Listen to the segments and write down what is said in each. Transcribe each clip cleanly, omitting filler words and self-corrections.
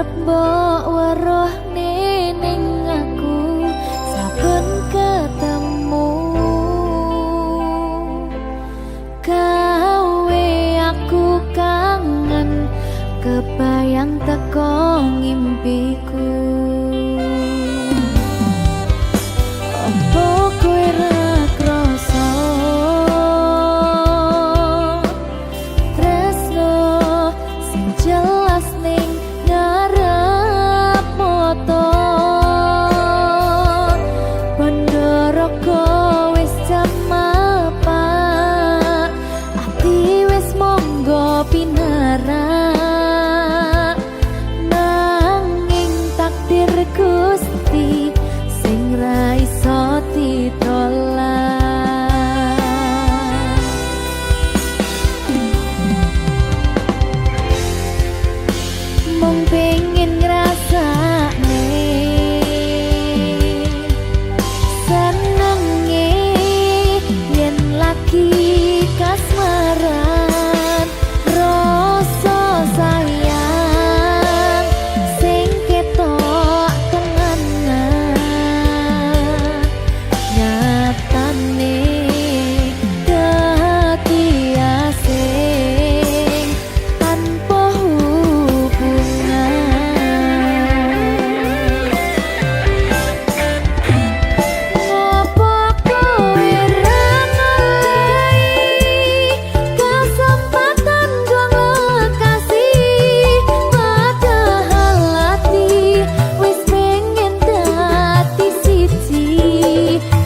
arep mbok weruh ning aku saben ketemu gawe aku kangen kebayang teko ngimpiku. Opo kowe ra krasa tresno sing jelas ning ngarep moto Pandoroko wis jamapa ati wis monggo pinarak nanging takdir Gusti sing ra iso ditolak. Mung pengen ngrasakne senenge yen lagi kasmaran rasa sayang sing ketok kenangan nyatane dadi asing tanpa hubungan. Ngopo kowe ra ngelai kesempatan gong lekasih padahal hati wis pengen dadi siji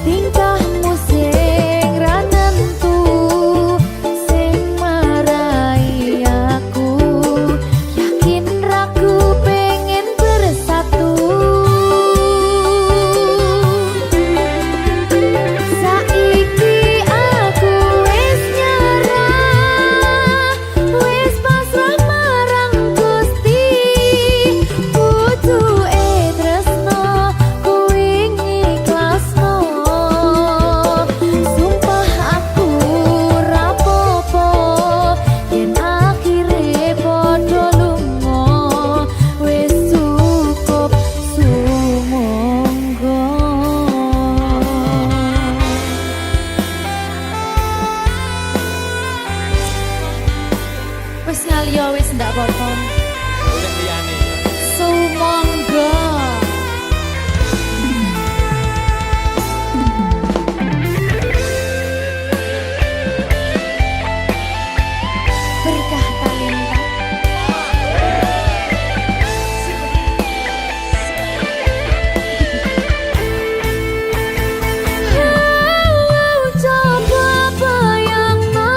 tingkahmu sing ra nentu sing marai aku yakin ragu pengen bersatu. Saiki aku wis nyerah wis pasrah marang Gusti butuhe tresno kuwi ngikhlasno sumpah aku ra popo yen akhire padha lunga wis cukup sumangga. Wis ngaliyo wis ndak apa-apa. Oleh liyane. Sumangga. Berkah talenta. Coba bayangno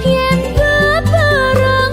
yen kebarengan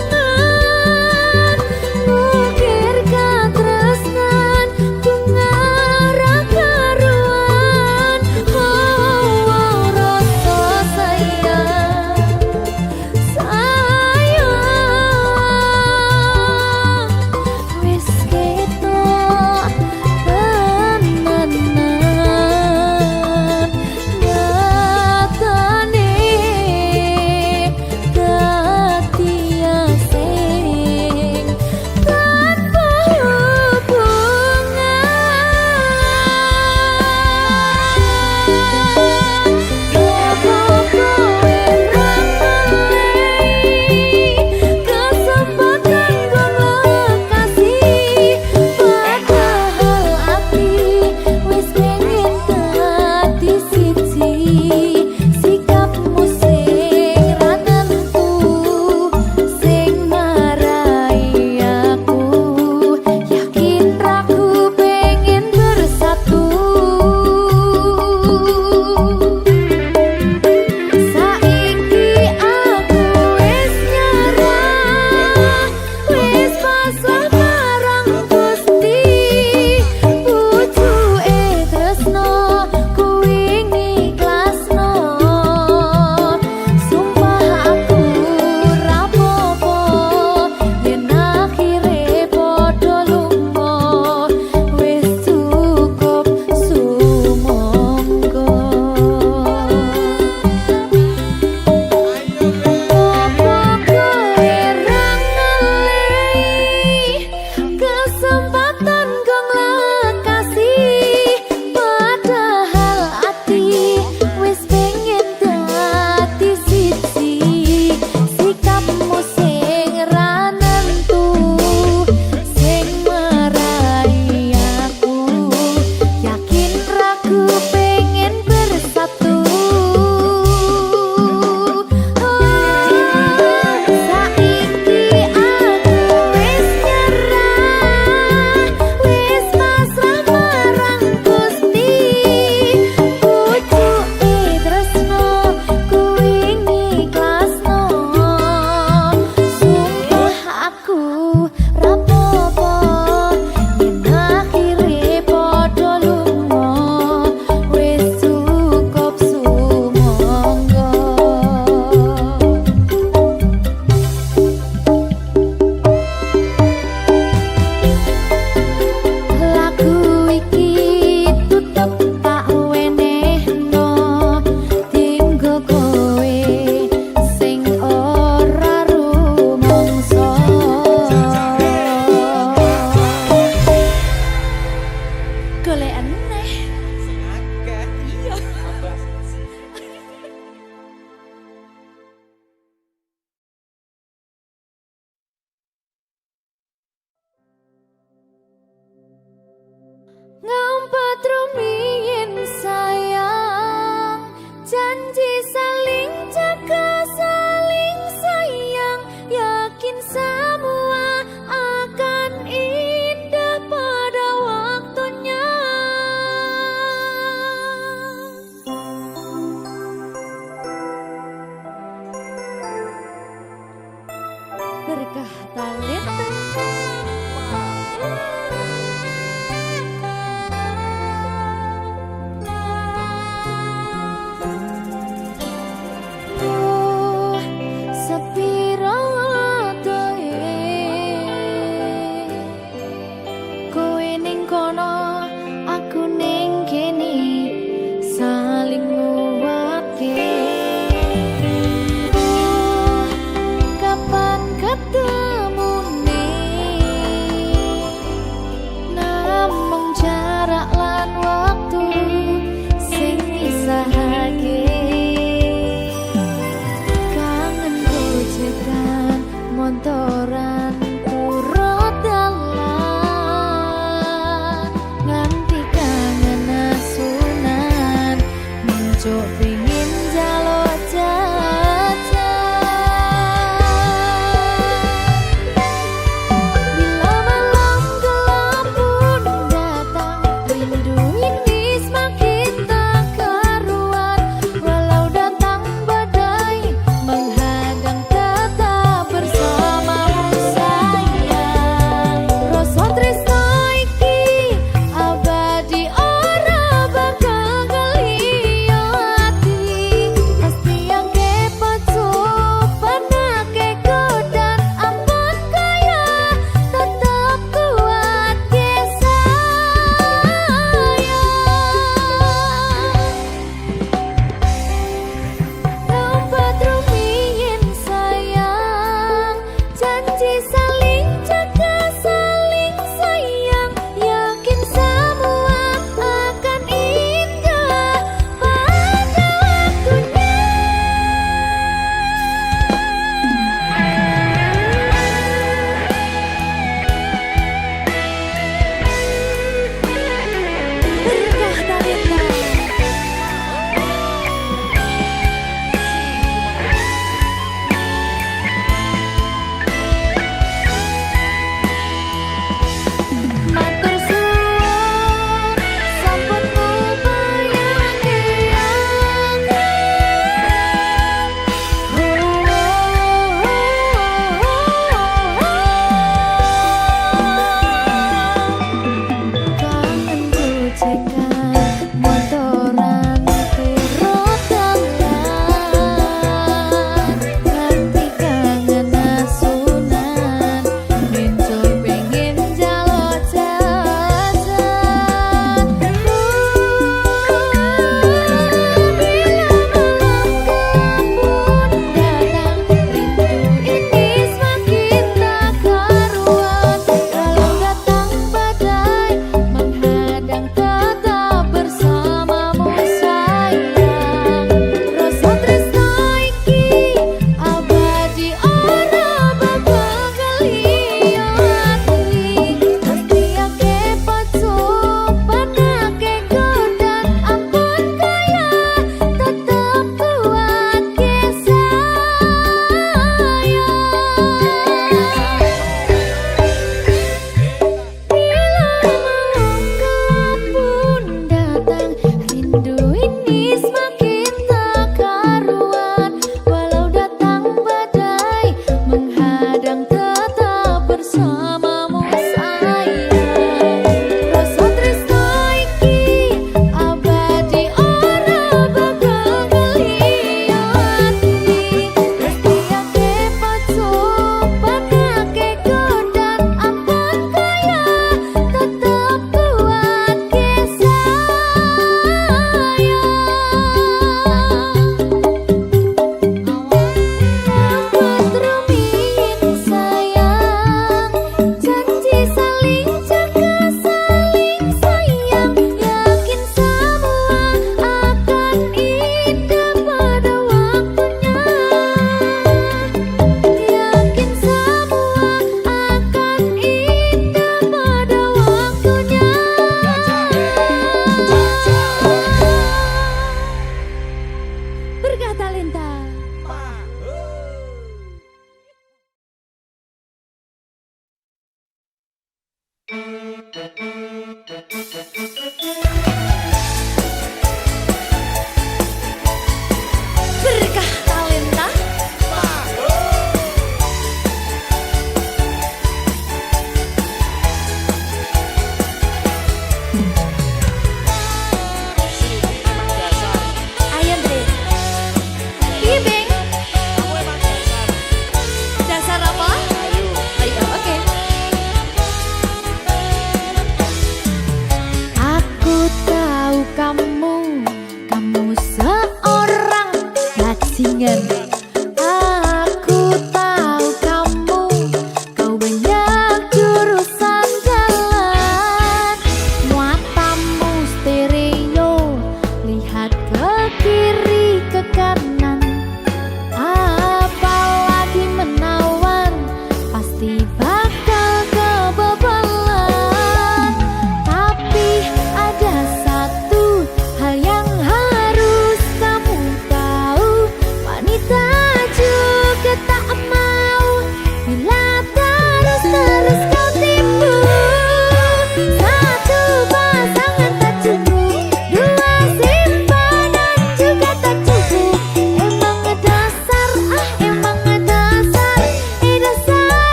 rumiyin sayang, janji saling jaga saling sayang, yakin semua akan indah pada waktunya. Berkah talenta. Sepiro doe kowe ning kono aku ning kene saling nguatke. Kapan ketemune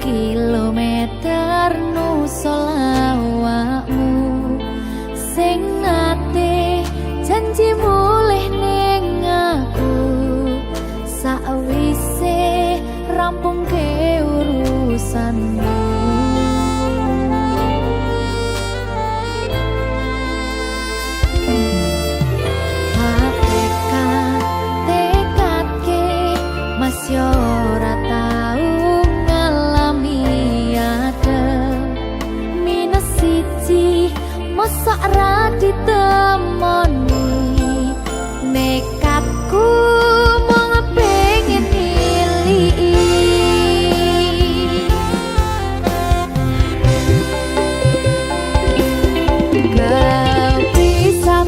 kilometer nusolawakmu sing ate janji mulih ning aku sakwise rampung ke urusanmu. Masih ora tau ngalami adem minus siji mosok ra ditemoni nekatku mau ngepengin milih kau bisa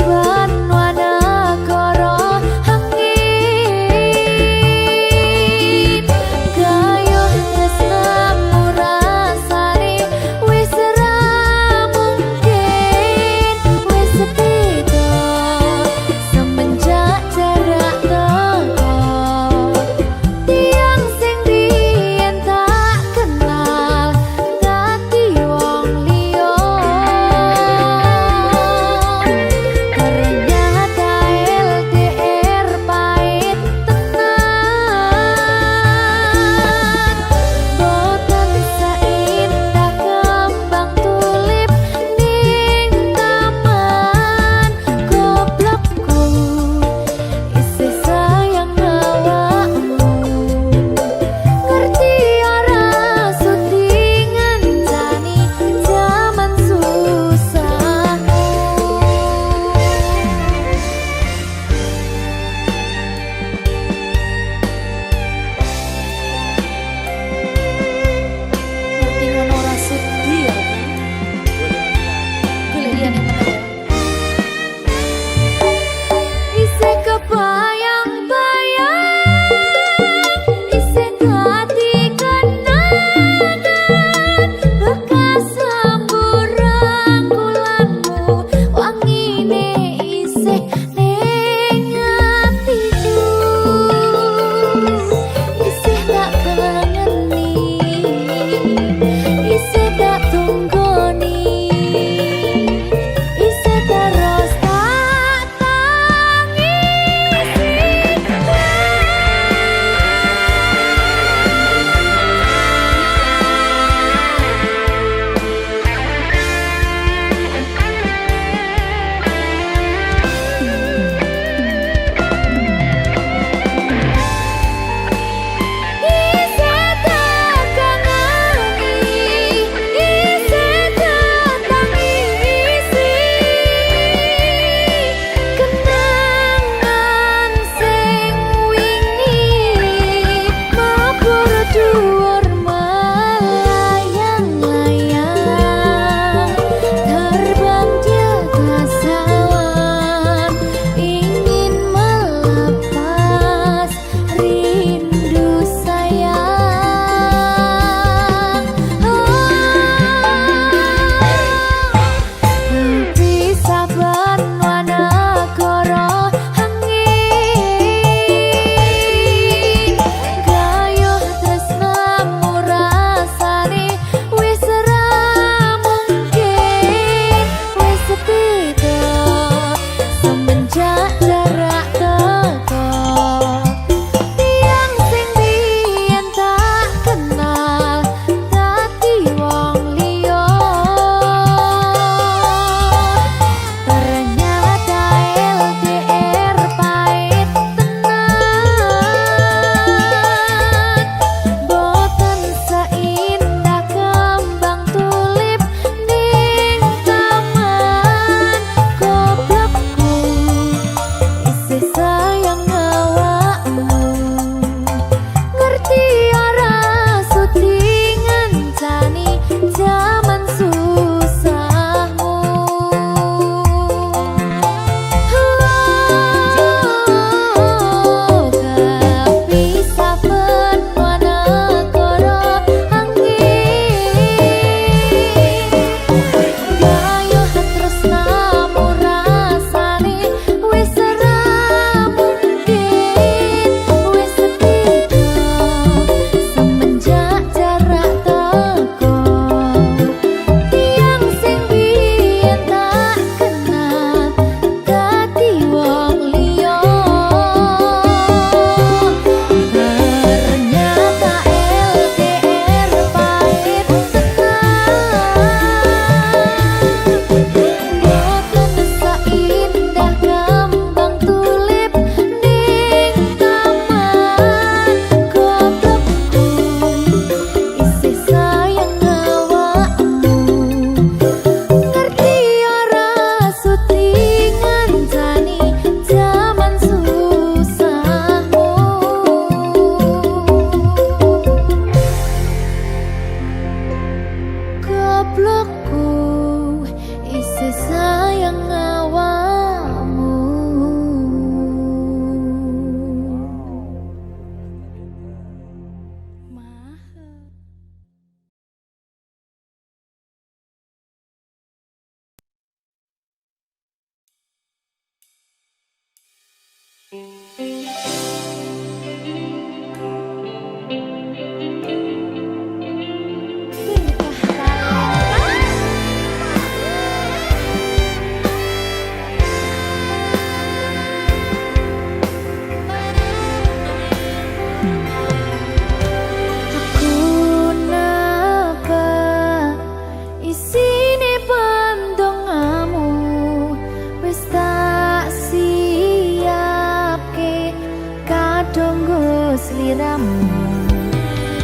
Sliramu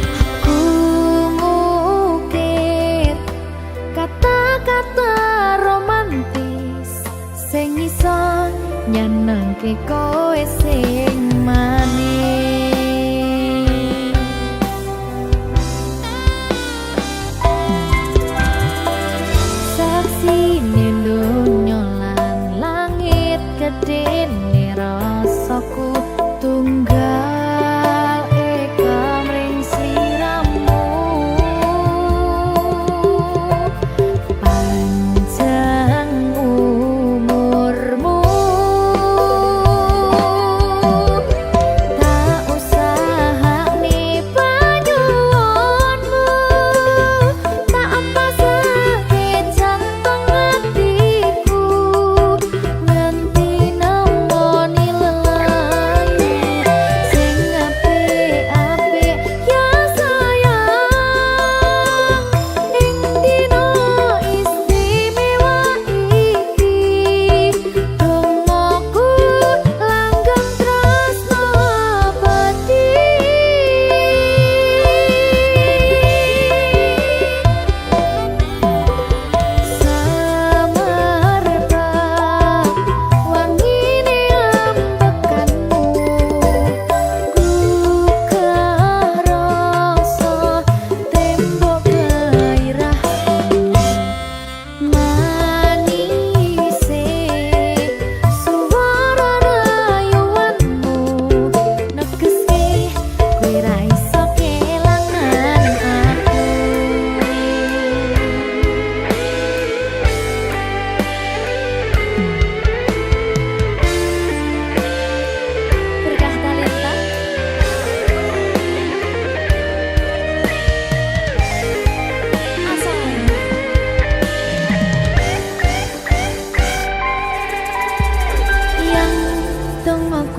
aku ngukir kata-kata romantis sing iso nyenengke kowe sing manis. Saksine donya lan langit gedene rasaku tunggal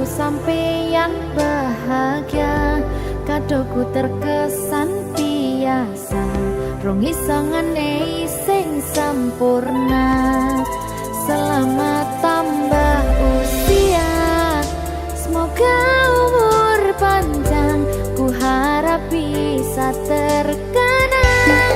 sampeyan bahagia kadoku terkesan biasa rong iso ngenei sing sempurna. Selamat tambah usia, semoga umur panjang, ku harap bisa terkenang.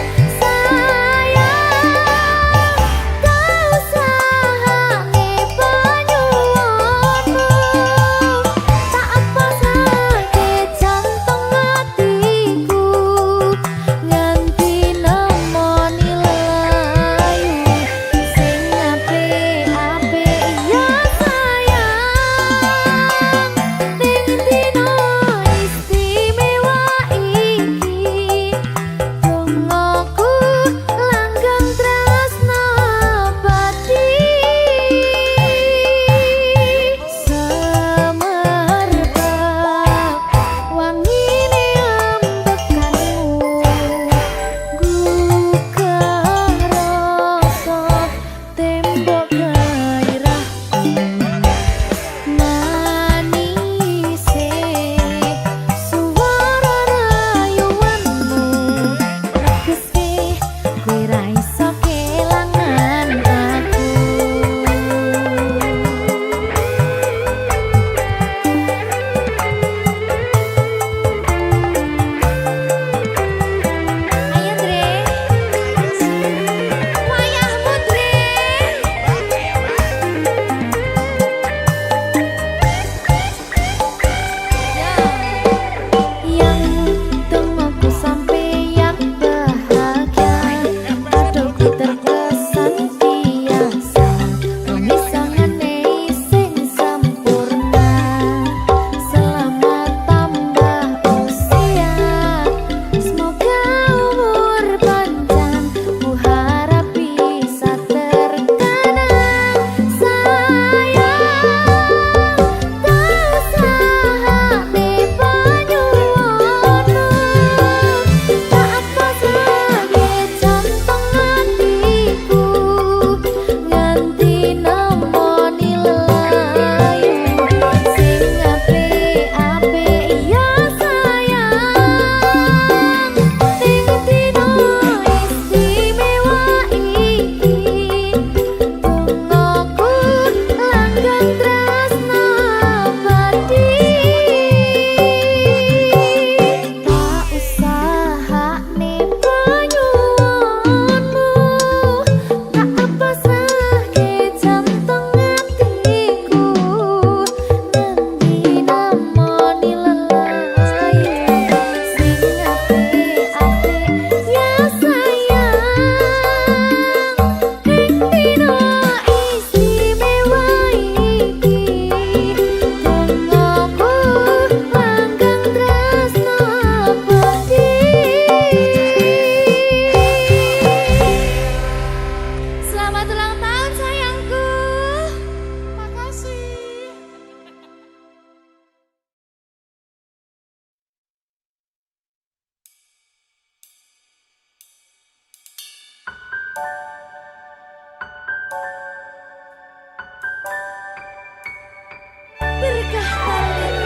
Berkah talent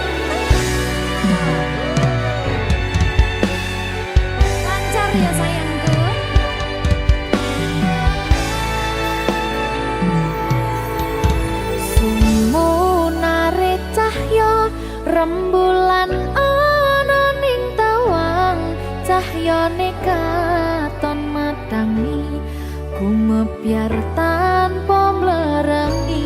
lancar ya sayangku. Sumunare cahya rembulan ana ning tawang, cahyane katon madangi gumebyar tanpa mlerengi.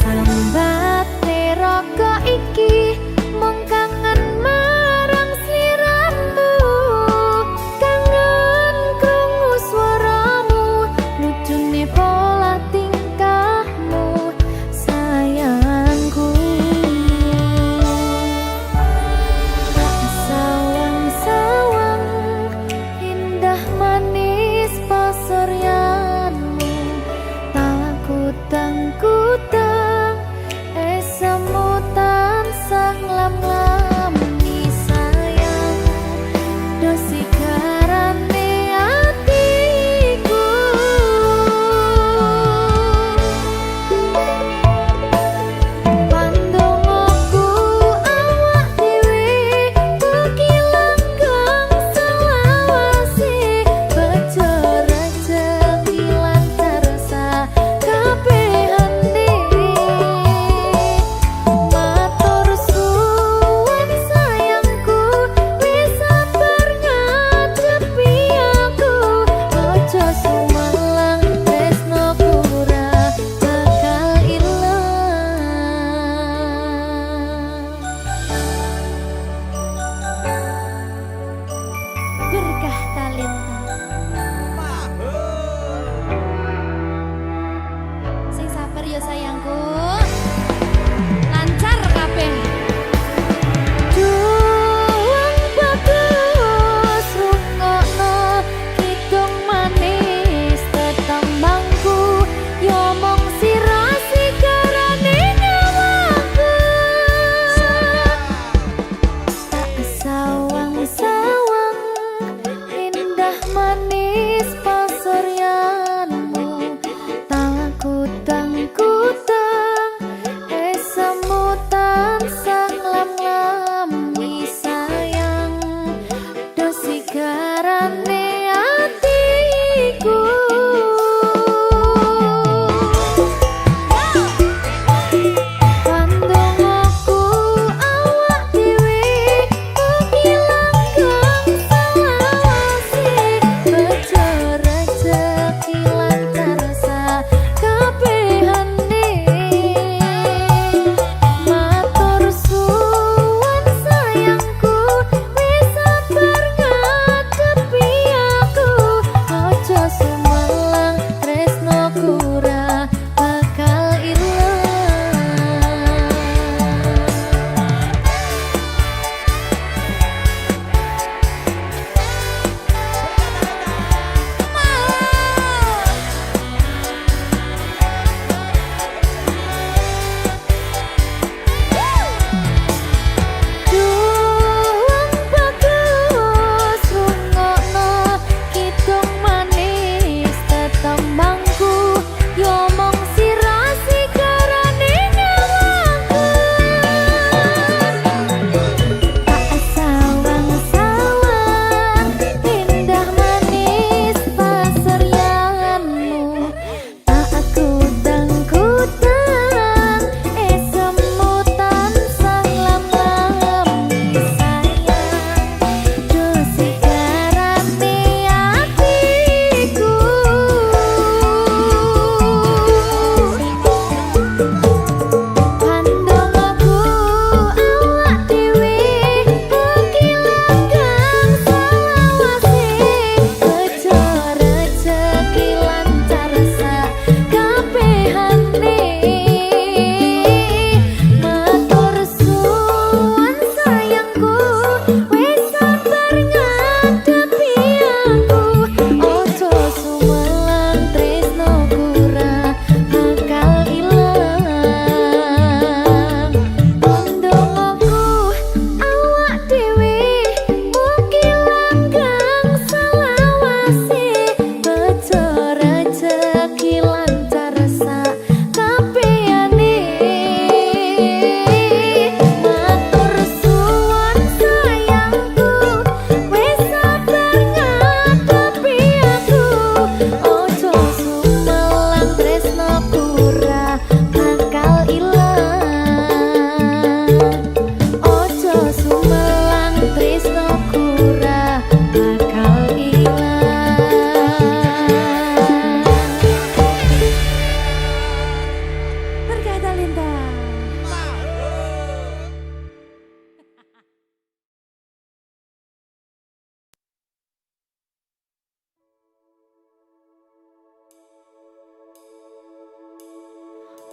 Sambate raga iki mung kangen marang sliramu, kangen krungu swaramu, lucune pola tingkahmu sayangku. Sawang-sawang indah manis pasuryanmu.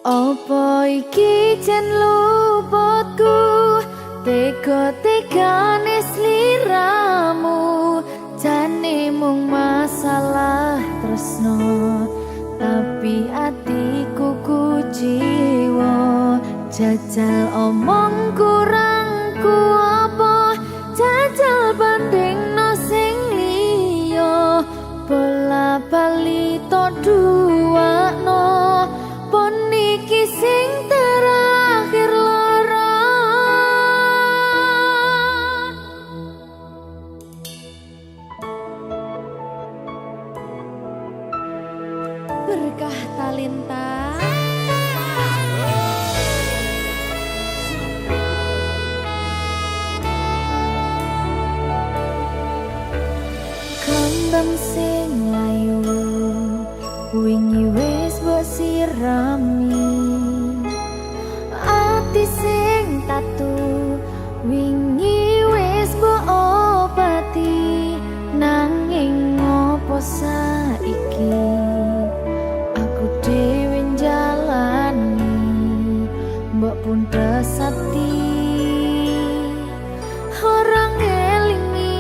Apa iki jan luputku, tega-tegane sliramu, jane mung masalah tresno, tapi atiku kuciwa. Jajal omong kurangku apa, jajal bandingno sing liya, bola bali to duwakno, pon iki sing terakhir lara. Berkah talenta. Kembang sing layu wingi wis mbok sirami, ati sing tatu wingi wis mbok obati, nanging ngopo saiki aku dhewe njalani, mbok pun pesati orang ngelingi.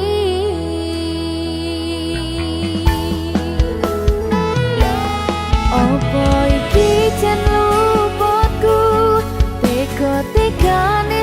Apa iki jan luputku, tega-tegane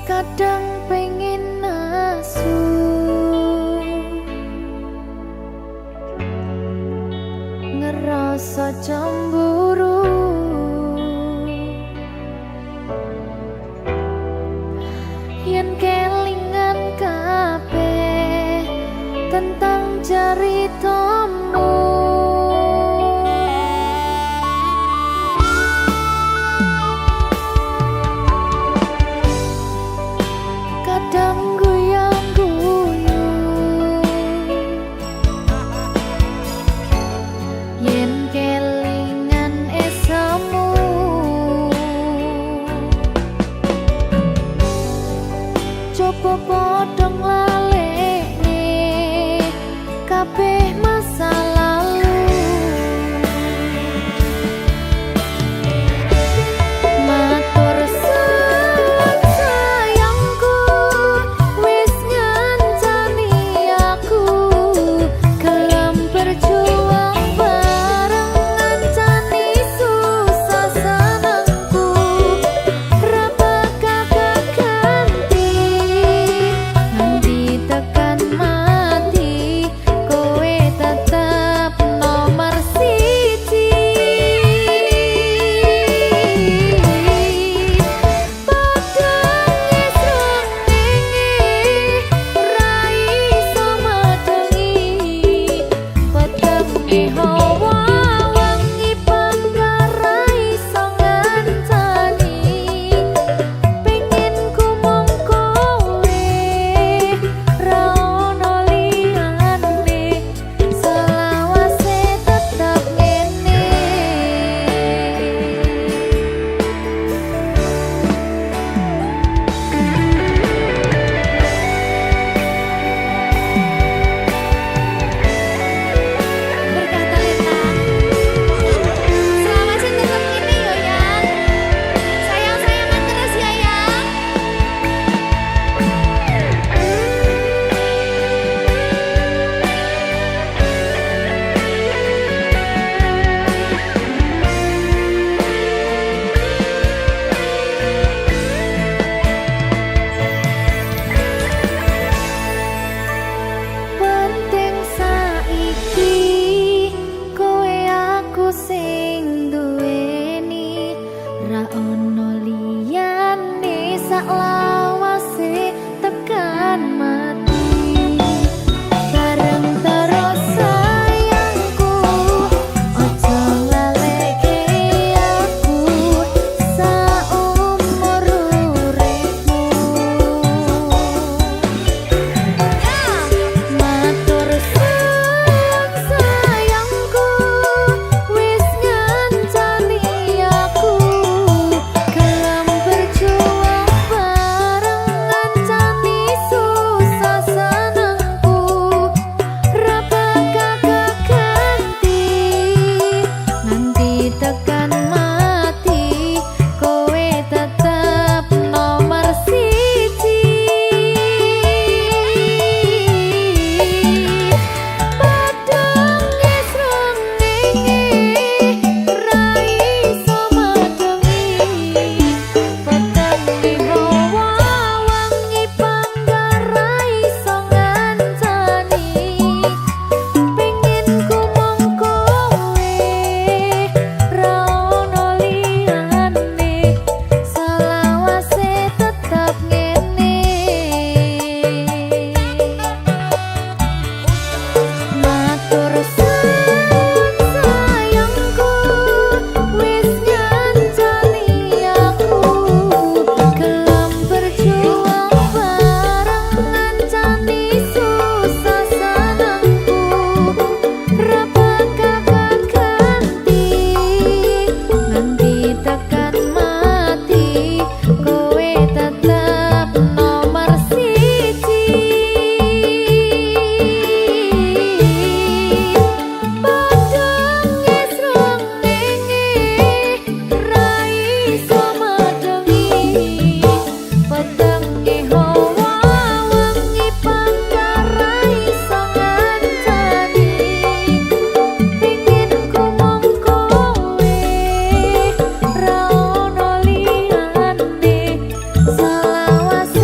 kadang pengen nasu ngerasa cemburu yen kelingan kabeh tentang ceritamu. Kadang guyang-guyu yen kelingan esamu, coba padha nglalekne kabeh masa lalu. Matur suwun sayangku, wis ngancani aku gelem berjuang bareng ngancani susah senengku. Ra bakal ganti nganti tekan mati, kowe tetep nomor siji. Penting saiki kowe aku sing duweni, ra ono liyane saklawase tekan mati. Bareng terus sayangku, ojo laleke aku saumur uripmu. Matur suwun sayangku, wis ngancani aku gelem berjuang bareng ngancani susah senengku. Ra bakal ganti nganti tekan mati, kowe tetep nomor siji. Padang esrengenge ra iso madengi, petenge hawa wangi panggar ra iso ngancani. Pengen ku mung kowe, ra ono liyane selawase tetep ngene. Matur suwun sayangku, wis ngancani aku gelem berjuang bareng ngancani susah senengku. Ra bakal ganti nganti tekan mati, kowe tetep nomor siji. Padang esrengenge ra iso madengi, petenge hawa wangi panggar ra iso ngancani. Pengen ku mung kowe, ra ono liyane selawase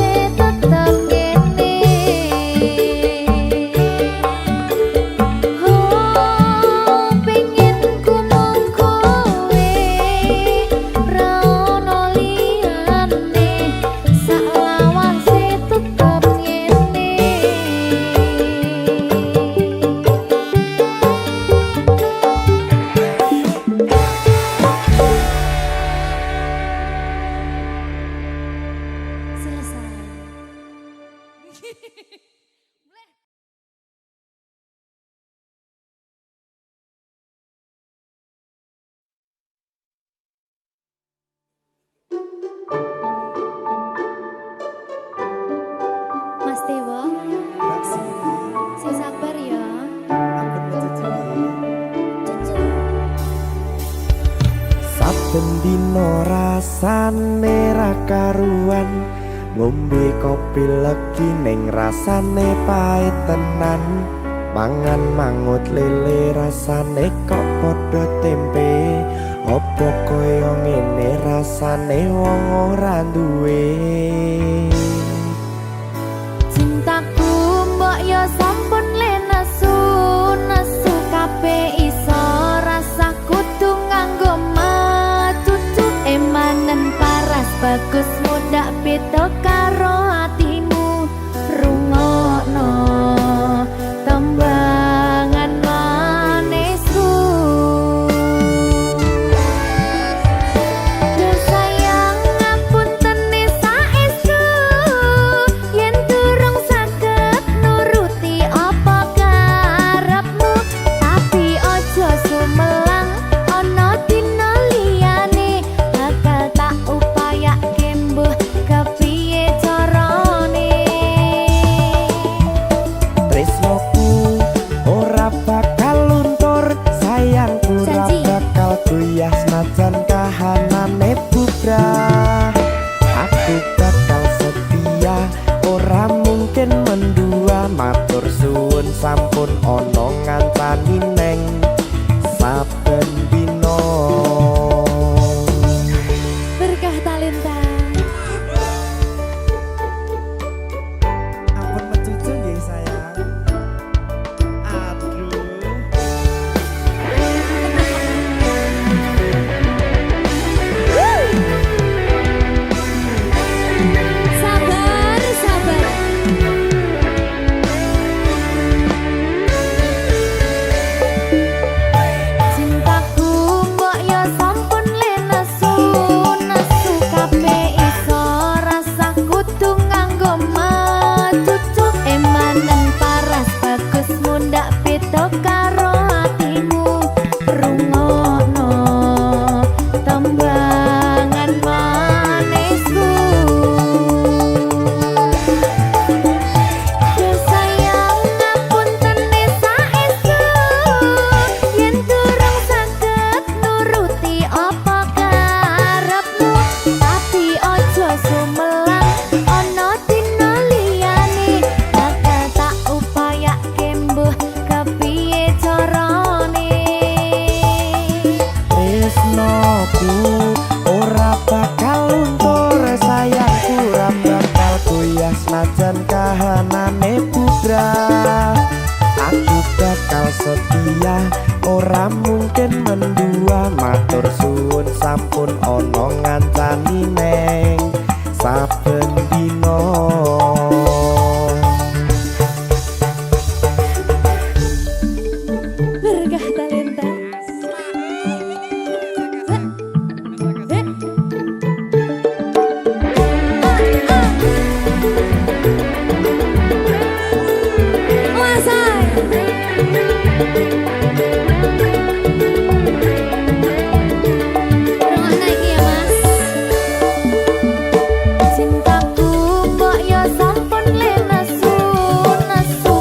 Mas Dewo, sing sabar ya. Saben dino rasane ra karuan, ngombe kopi legi ning rasane pahit tenan. Mangan mangut lele rasane kok padha tempe. Apa kaya ngene rasane wong ora duwe. Cintaku mbok yo sampun le nesu kabeh iso rasa kudu nganggo matutu emanen paras bagus muda beda karo atimu rungokno tembangan manisku. Duh sayang ngapunten saestu yen durung saged nuruti apa karepmu, tapi ojo sumelang ana dina liyane bakal tak upayake mbuh kepiye carane. Tresnoku ora bakal luntur, sayangku ora Janji. bakal goyah senajan kahanane bubrah. Aku bakal setia, ora mungkin mendua. Matur suwun sampun ana ngancani neng saben dina. Berkah talenta. Ampun mecucu nggih sayang. Aduh. Sabar, sabar. Cintaku mbok yo sampun le nesu kabeh iso rasa kudu nganggo matutu emanen paras bagus mundak beda karo atimu rungokno tembangan manisku. Duh sayang ngapunten saestu yen durung saged nuruti apa karepmu, tapi ojo sumelang ana dina liyane bakal tak upayake mbuh kepiye carane. Tresnoku ora bakal luntur, sayangku ora bakal goyah senajan kahanane bubrah. Aku bakal setia, ora mungkin mendua. Matur suwun sampun ana ngancani neng saben dina. Berkah talenta. Cintaku mbok yo sampun le nesu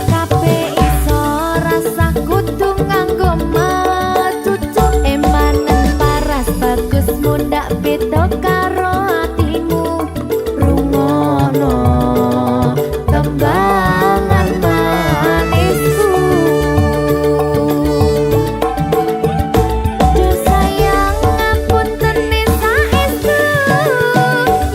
kabeh iso rasa kudu nganggo matutu emanen paras bagus mundak beda karo atimu rungokno tembangan manisku. Duh sayang ngapunten saestu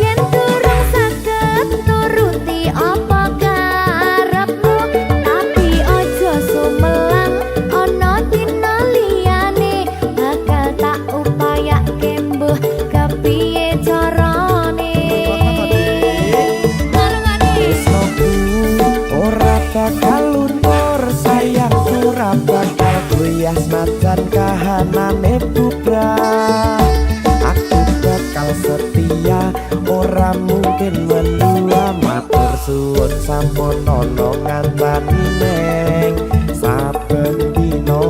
yen durung saged nuruti apa karepmu, tapi ojo sumelang ana dina liyane bakal tak upayake mbuh kepiye carane. Tresnoku ora bakal luntur, sayangku ora bakal goyah senajan kahanane bubrah. Aku bakal setia, ora mungkin mendua. Matur suwun sampun ana ngancani neng saben dina.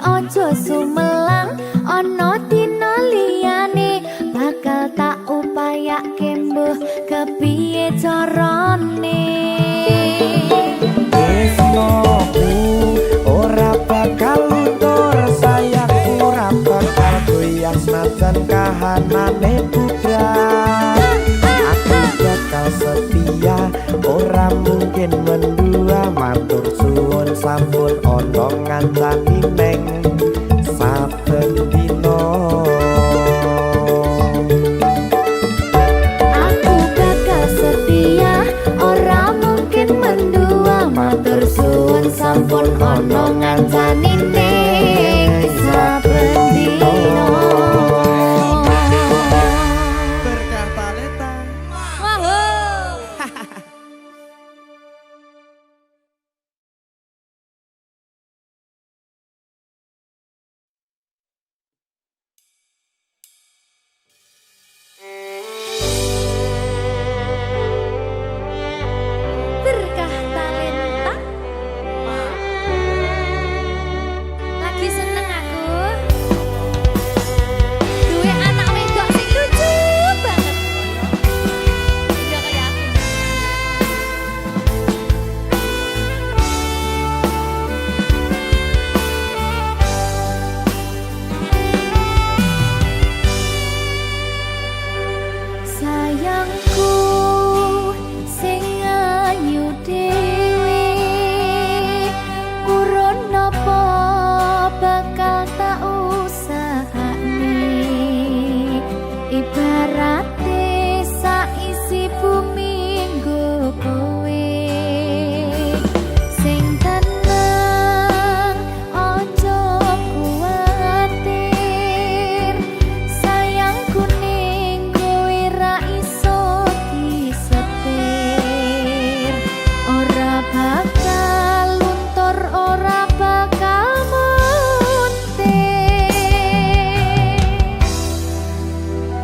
Ojo sumelang ana dina liyane bakal tak upayake mbuh kepiye carane. Tresnoku ora bakal luntur, sayangku ora bakal goyah senajan kahanane bubrah. Aku bakal setia, ora mungkin mendua, matur suwun sampun ana ngancani neng saben dina. Aku bakal setia, ora mungkin mendua, matur suwun sampun ana ngancani neng saben dina. Berkah talenta. Berkah talenta. Lagi seneng aku. Duwe anak wedok sing lucu banget. Ya kayak aku. Sayangku sing ayu dhewe urun napa bakal tak usahane, ibarate saisi bumi nggo kowe sing tenang ojo kuwatir. Sayangku ning kowe ra iso disetir, ora bakal luntur, ora bakal muntir.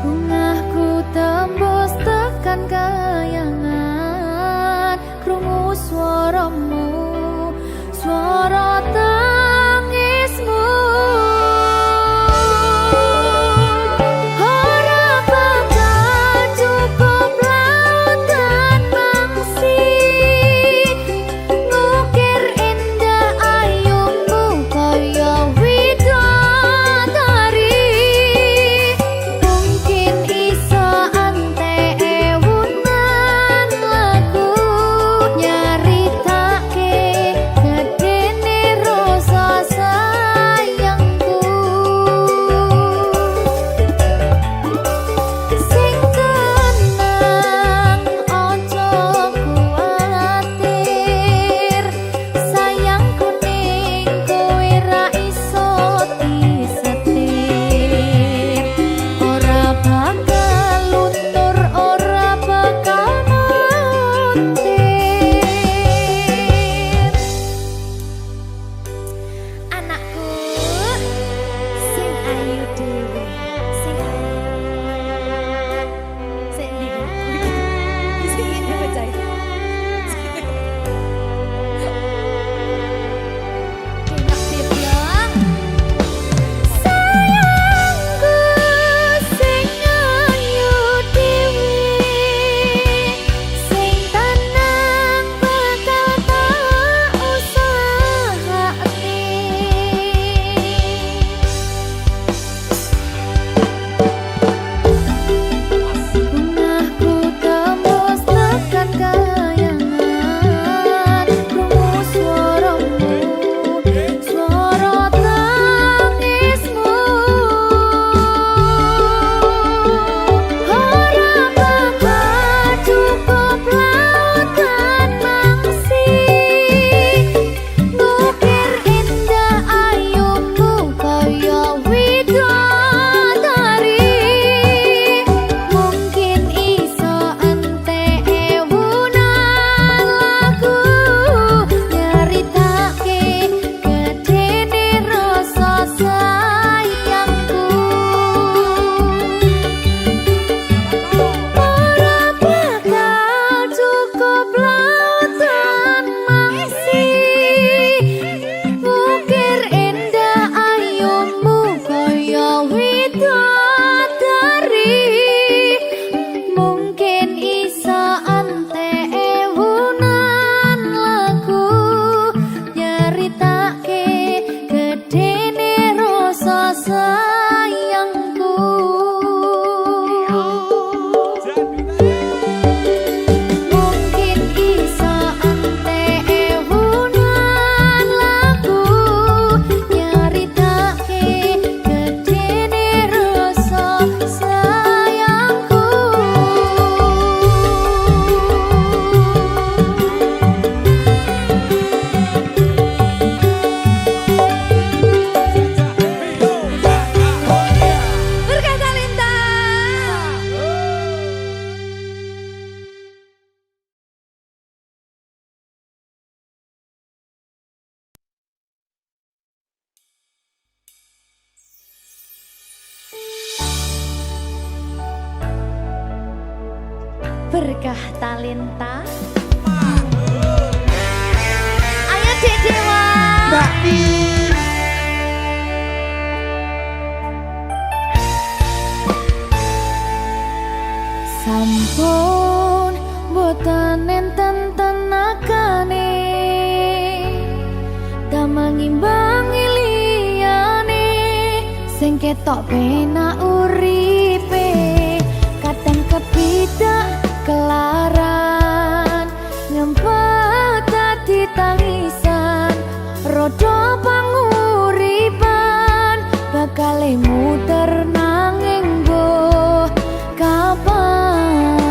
Bungahku tembus tekan kayangan, krungu swaramu, swara tangismu. Ora bakal cukup lautan mangsi ngukir indah ayumu kaya widodari. Mungkin iso ante ewunan lagu nyaritake berkah talenta. Ayo Dek Dewa. Mbak Di. Sampun boten enten tenagane damang imbangi liyane sing ketok penak uripe kadang kepidak kelaran ngempet dadi tangisan rodo panguripan bakal muter nanging mbuh kapan.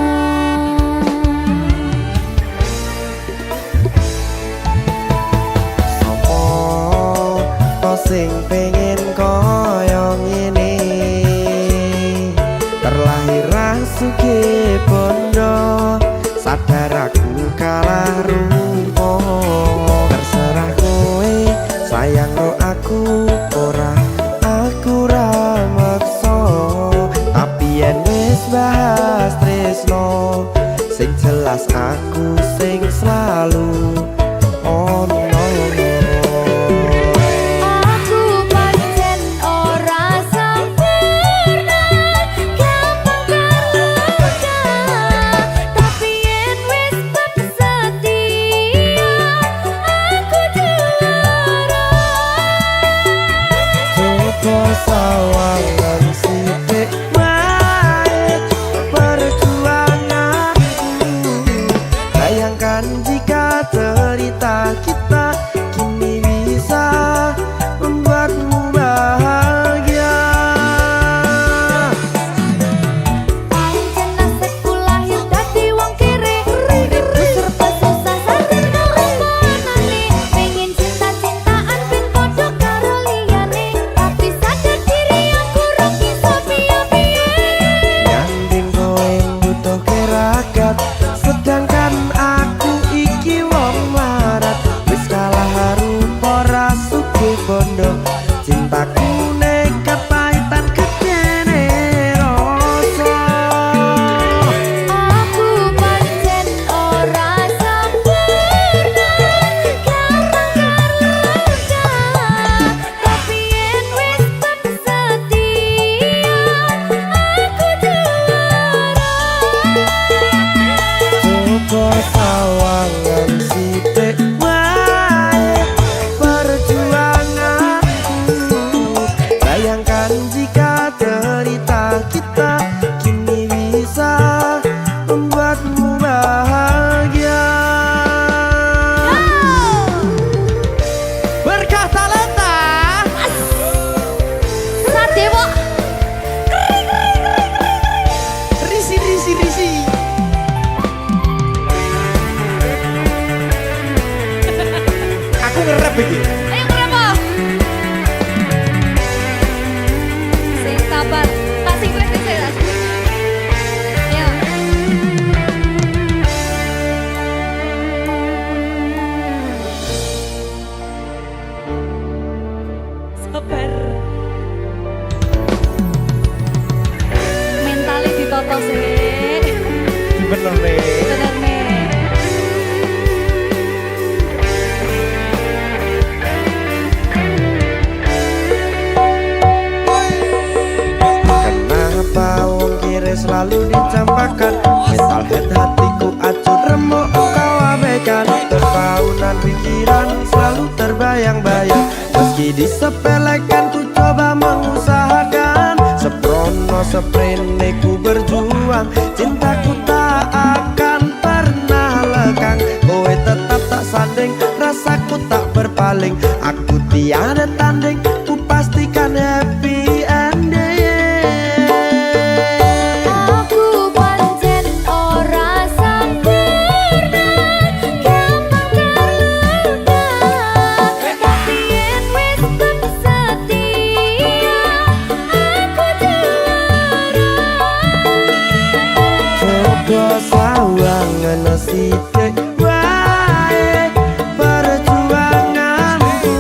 Sing pengen koyo ngene terlahir sugih bondo sadar aku kalah rumpo terserah kowe sayang ro aku ora aku ra maksa tapi yen wis bahas tresno sing jelas aku sing selalu ono. Sawangan sithik wae perjuanganku bayangkan jika cerita kita kini bisa membuatmu bahagia. Pancen nasibku lahir dadi wong kere uripku serba susah sadar karo panane pengen cinta-cintaan ben padha karo liyane tapi sadar diri aku ra bisa piye-piye. Nyanding kowe butuh keragat sedangkan aku iki wong larat wis kalah rupa ra sugih bondo cintaku nekat pahitan gedene rasa. Aku pancen ora sempurna gampang terluka tapi yen wis setia aku juara. Coba sawangan sithik wae perjuanganku bayangkan jika cerita kita kini bisa membuatmu bahagia. Berkah talenta Sadewo risi. Aku ngerep iki. ayo kenapa? Sing sabar, kasih gue sih. Ya. Sabar. Mentalnya ditoto sih. Bener nih. Bener nih. Kenapa wong kiri selalu dicampakkan mental head hatiku acur remuk kau abaikan terpaunan pikiran selalu terbayang-bayang meski disepelekan ku coba mengusahakan seprono seprene ku berjuang cintaku tak akan pernah lekang kowe tetap tak sanding rasaku tak berpaling aku tiada tanding ku pastikan happy ending. Aku pancen ora sempurna gampang terluka tapi yen wis setia aku juara. Coba sawangan sithik wae perjuanganku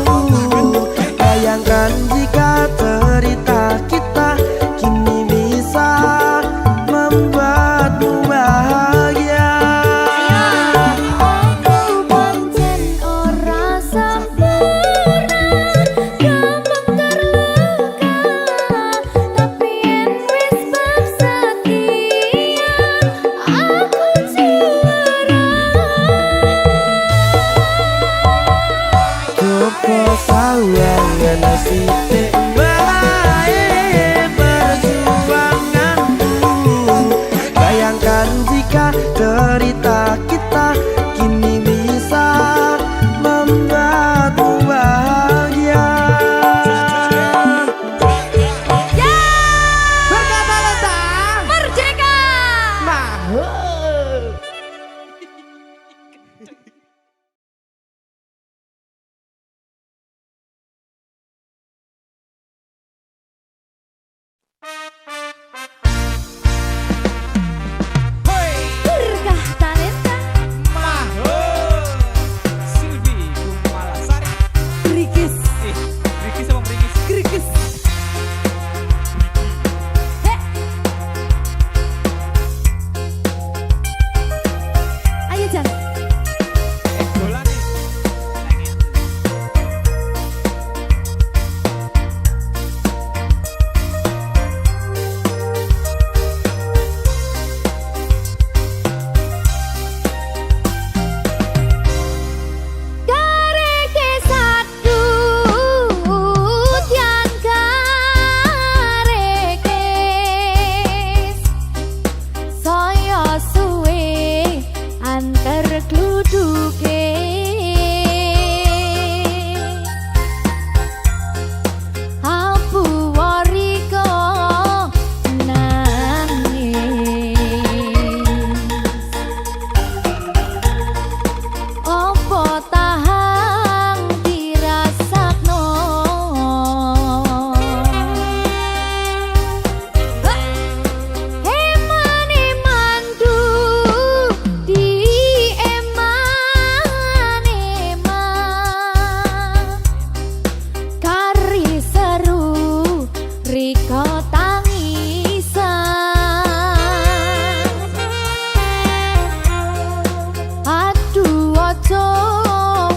ojo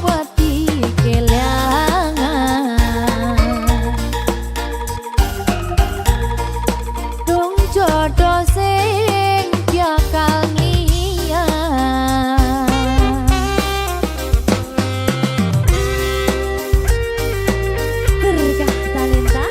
wedi kelangan dong jodoh sing bakal ngiyang berkah talenta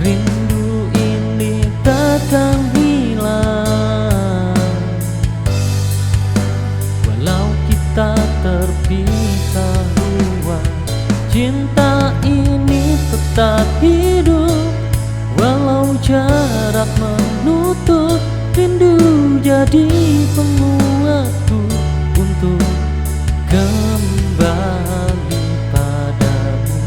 rindu ini takkan hilang walau kita terpisah ruang. Cinta ini tetap hidup walau jarak menutup. Rindu jadi penguatku untuk kembali padamu.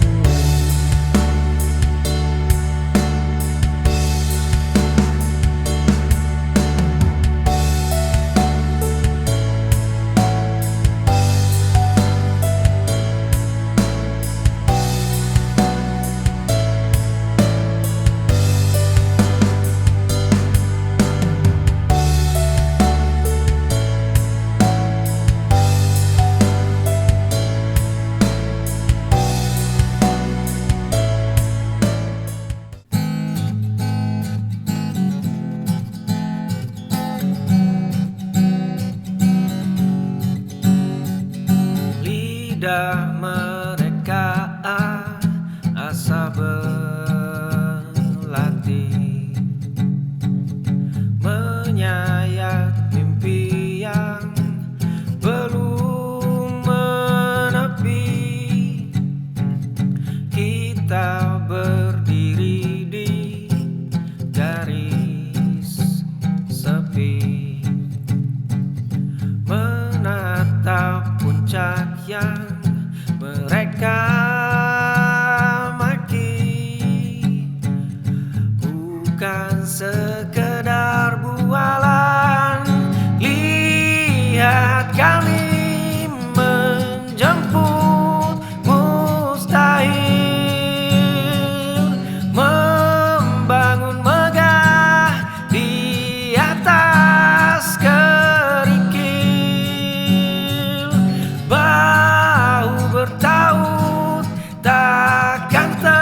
Lidah mereka asa berlatih menyayat mimpi yang belum menepi. Kita berdiri di garis sepi menatap puncak yang mereka maki, bukan sekedar bualan. Lihat kami menjemput mustahil, membangun megah di atas kerikil. Bahu bertaut takkan terpencil.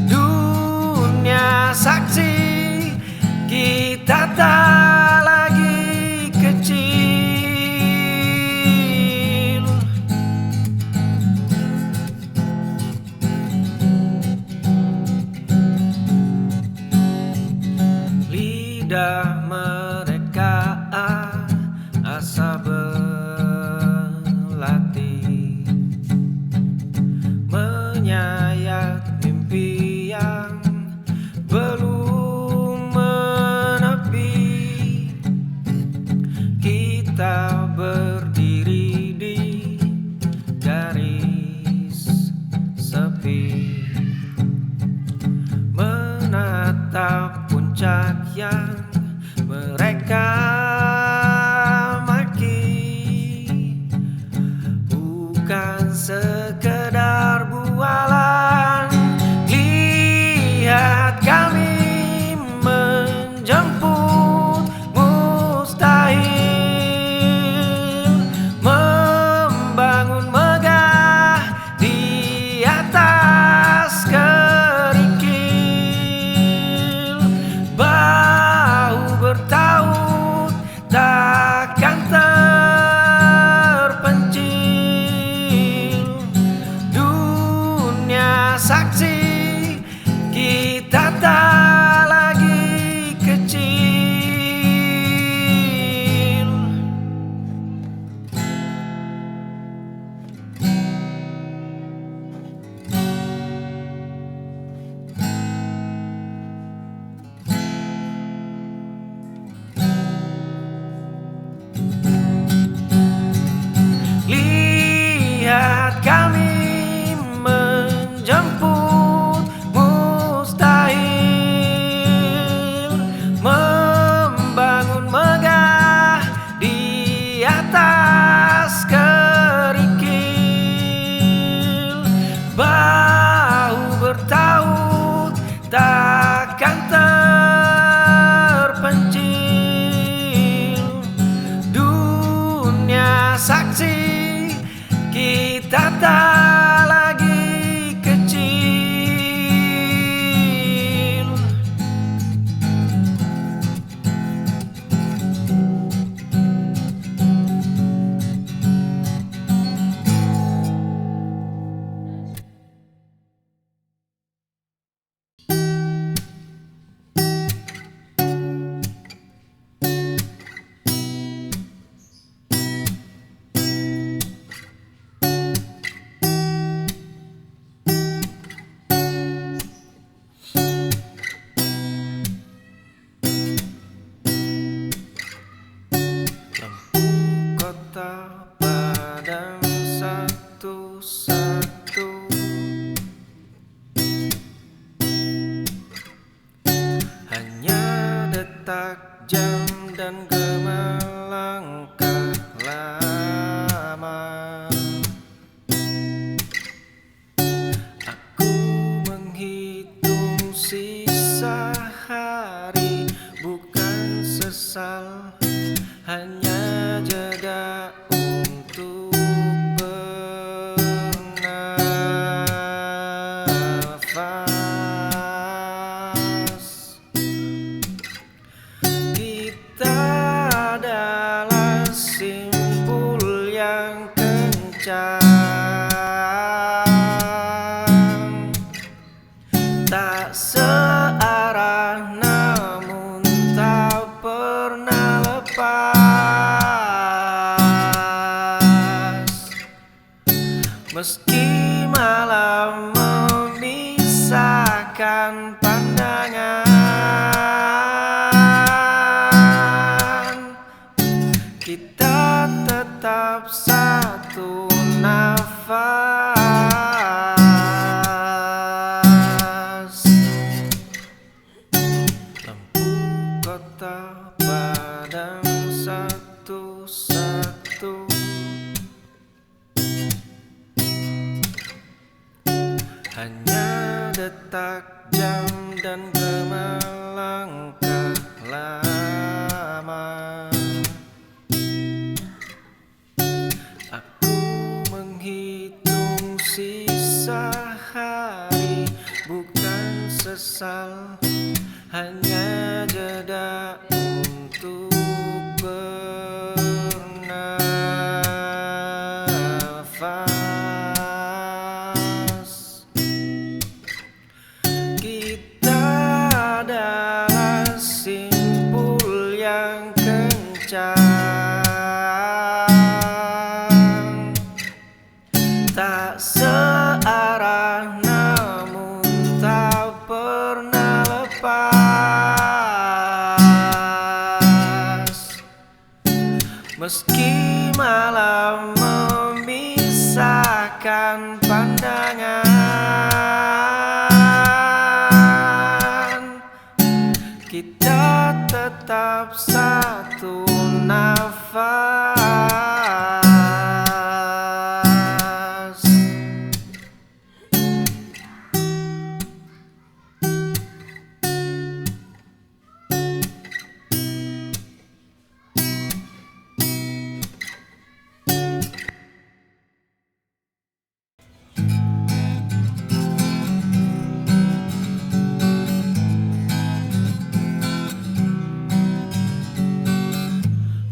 Dunia saksi kita tak lagi kecil. Lidah mereka asa berlatih menyayat mimpi yang belum menepi. Kita berdiri di garis sepi menatap puncak yang mereka maki, bukan sekedar bualan. Lihat kami menjemput mustahil, membangun megah di atas kerikil. Bahu bertaut takkan terpencil. Dunia saksi kita tak lagi kecil. Lihat kami menjemput mustahil, membangun megah di atas kerikil. Bahu bertaut takkan terpencil. Dunia saksi kita tak lagi kecil. dan gemalangkah lama. Aku menghitung sisa hari, bukan sesal, hanya jeda untuk bernafas. Kita adalah simpul yang kencang, tak searah namun tak pernah lepas. Meski malam memisahkan pandangan, kita tetap satu nafas. Lampu kota padam satu-satu, hanya detak jam dan gemalangkah lama. Aku menghitung sisa hari, bukan sesal, hanya jeda untuk bernafas. Kita adalah simpul yang kencang, tak searah namun tak pernah lepas. Meski malam memisahkan pandangan, kita tetap satu nafas.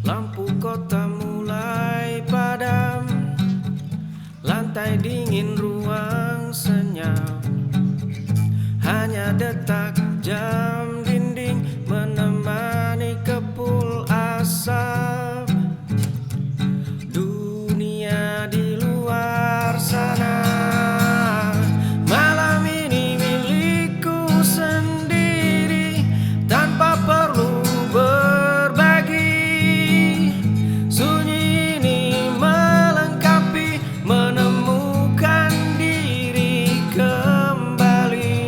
Lampu kota mulai padam, lantai dingin, ruang senyap, hanya detak jam dinding menemani kepul asap. Dunia di luar sana, malam ini milikku sendiri, tanpa perlu berbagi. Sunyi ini melengkapi, menemukan diri kembali.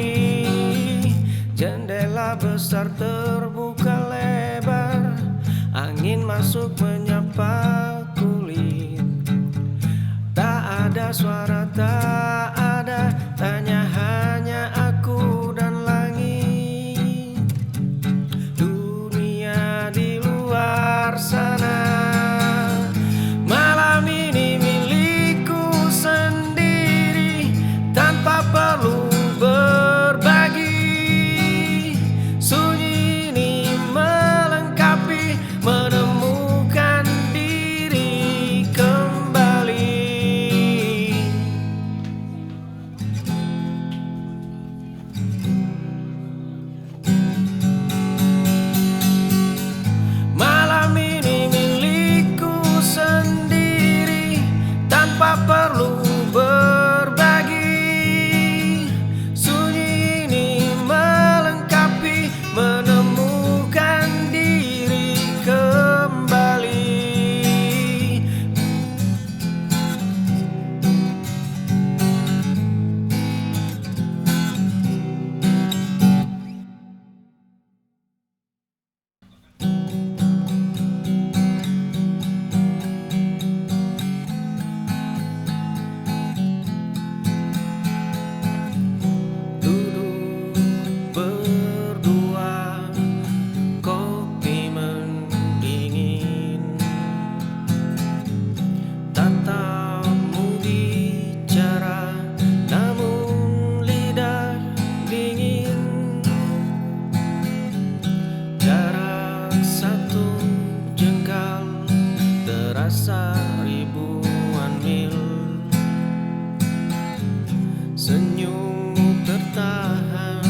Senyummu tertahan,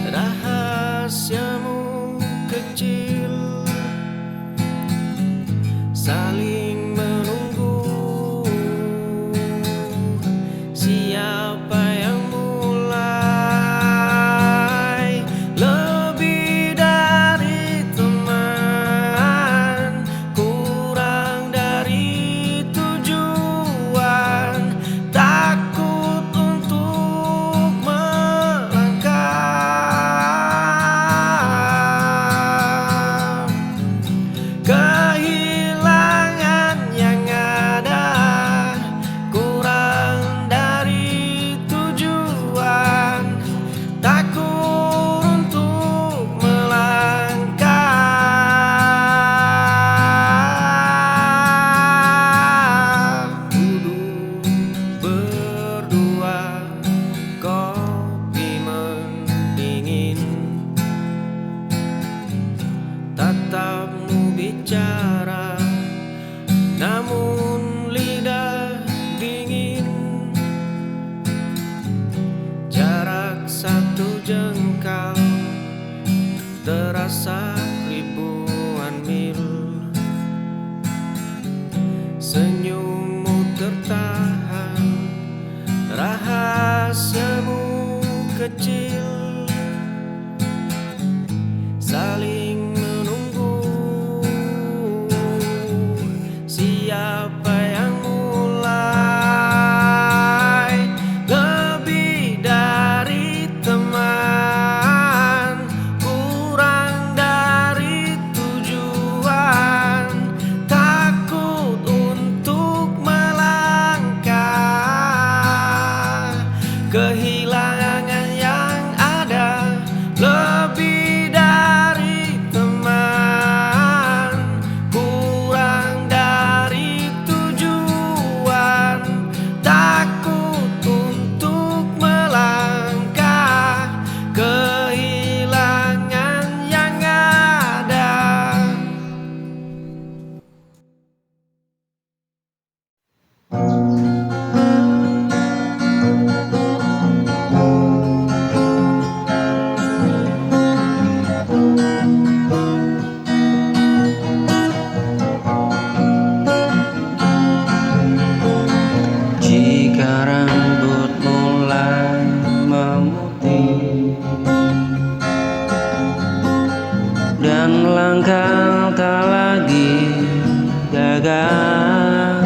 rahasiamu kecil, saling menunggu siapa yang mulai. Lebih dari teman, kurang dari tujuan, takut untuk melangkah. Kehilangan yang ada, kurang dari tujuan, takut untuk melangkah. Duduk berdua, kopi mendingin, tatapmu bicara, namun lidah dingin. Jarak satu jengkal terasa ribuan mil. Senyummu tertahan, rahasiamu kecil, saling menunggu siapa yang mulai. Lebih dari teman, kurang dari tujuan, takut untuk melangkah. Kehilangan yang ada, lebih dari teman, kurang dari tujuan, takut untuk melangkah. Kehilangan yang ada. Jika rambut mulai memutih dan langkah tak lagi gagal,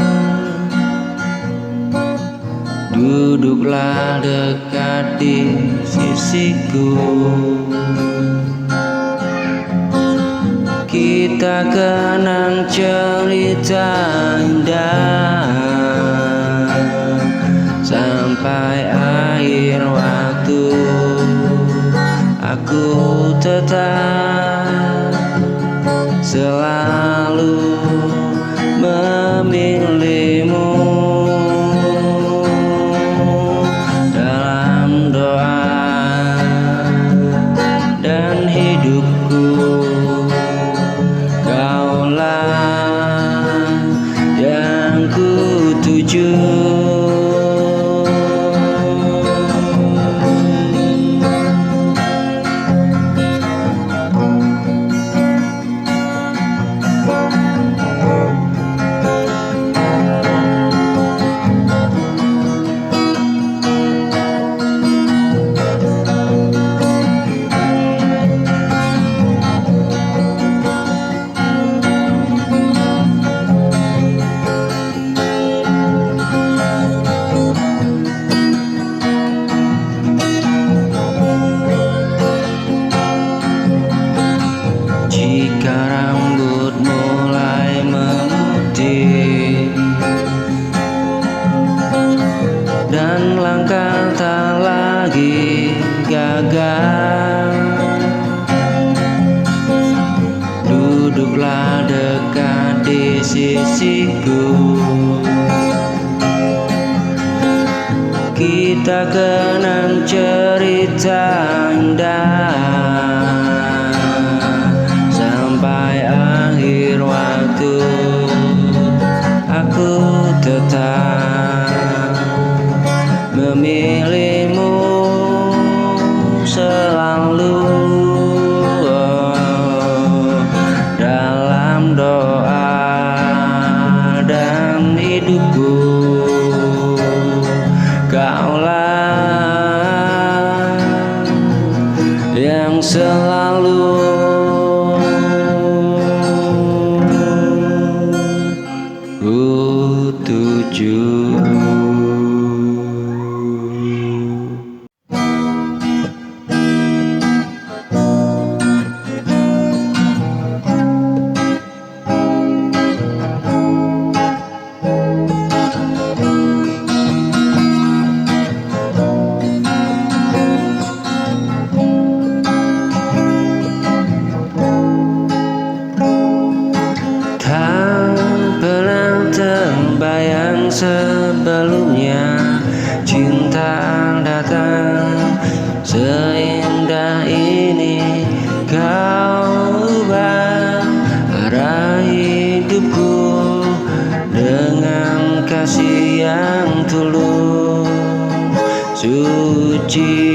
duduklah dekat di sisiku. Kita kenang cerita indah sampai akhir waktu. Aku tetap selalu memilihmu dalam doa dan hidupku. Kaulah yang ku tuju. Jika rambut mulai memutih dan langkah tak lagi gagal, duduklah dekat di sisiku. Kita kenang cerita indah sampai akhir waktu. Aku tetap memilihmu selalu dalam doa dan hidupku. Kaulah yang selalu ku tuju. Terbayang sebelumnya cinta datang seindah ini. Kau ubah arah hidupku dengan kasih yang tulus suci.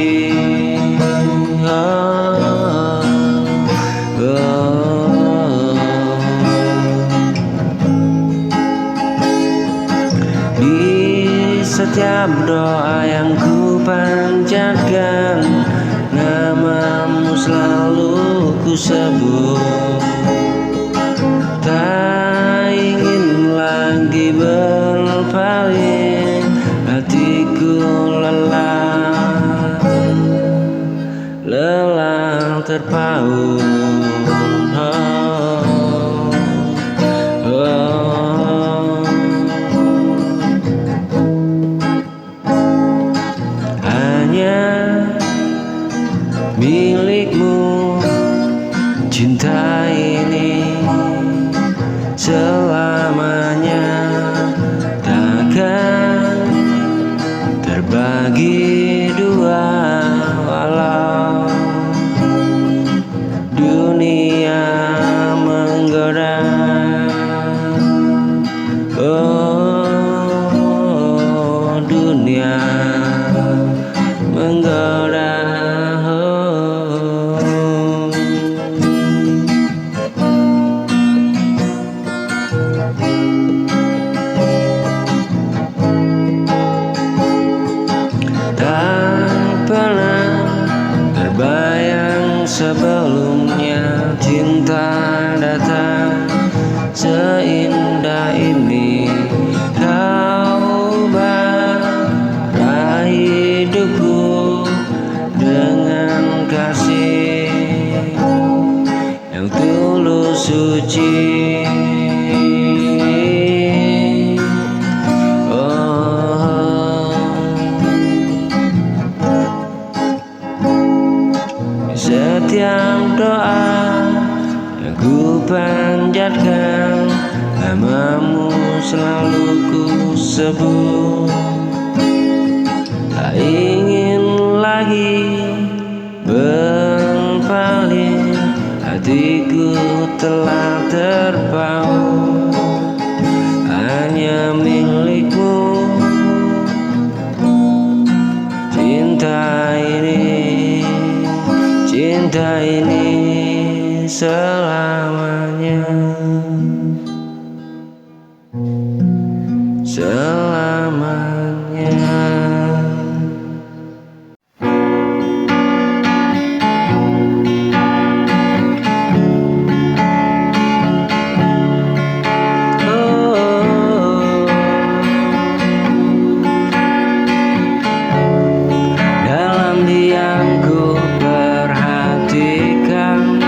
Setiap doa yang ku panjatkan, namamu selalu ku sebut. Tak ingin lagi berpaling, hatiku lelah terpaut. Milikmu cinta ini selamanya, takkan terbagi dua walau dunia menggoda. Oh, dunia menggoda. Tak pernah terbayang sebelumnya cinta datang seindah ini. Kau ubah hidupku dengan kasih yang tulus suci. Setiap doa yang ku panjatkan, namamu selalu ku sebut. Tak ingin lagi berpaling, hatiku telah terpaut. Hanya milikmu cinta ini, cinta ini selamanya, selamanya. Dalam diamku perhatikan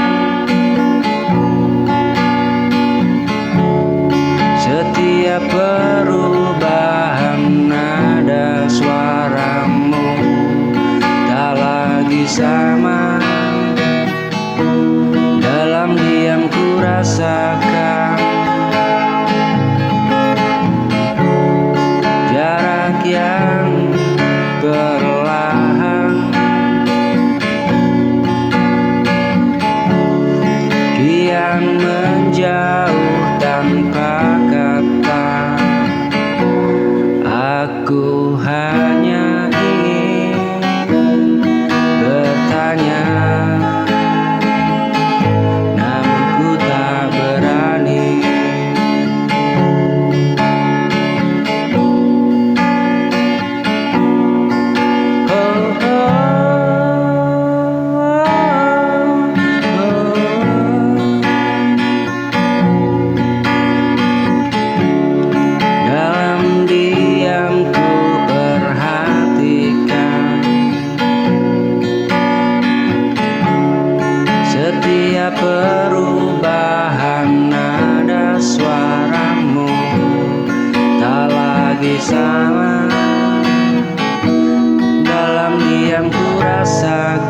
setiap perubahan nada suaramu, tak lagi sama. Dalam diam ku rasakan jarak yang perlahan kian menjauh tanpa kata. Aku hanya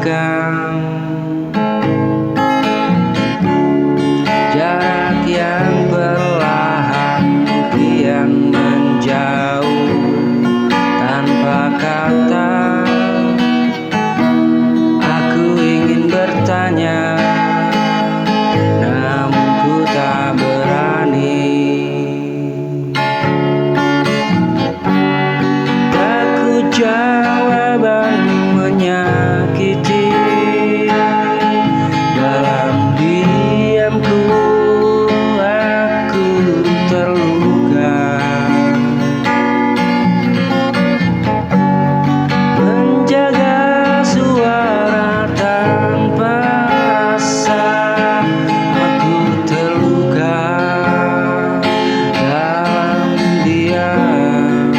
rasakan jarak yang perlahan kian menjauh tanpa kata. Aku ingin bertanya, namun ku tak berani. Takut jawaban menyakiti. Dalam diamku aku terluka, menjaga suara tanpa rasa. Aku terluka dalam diam.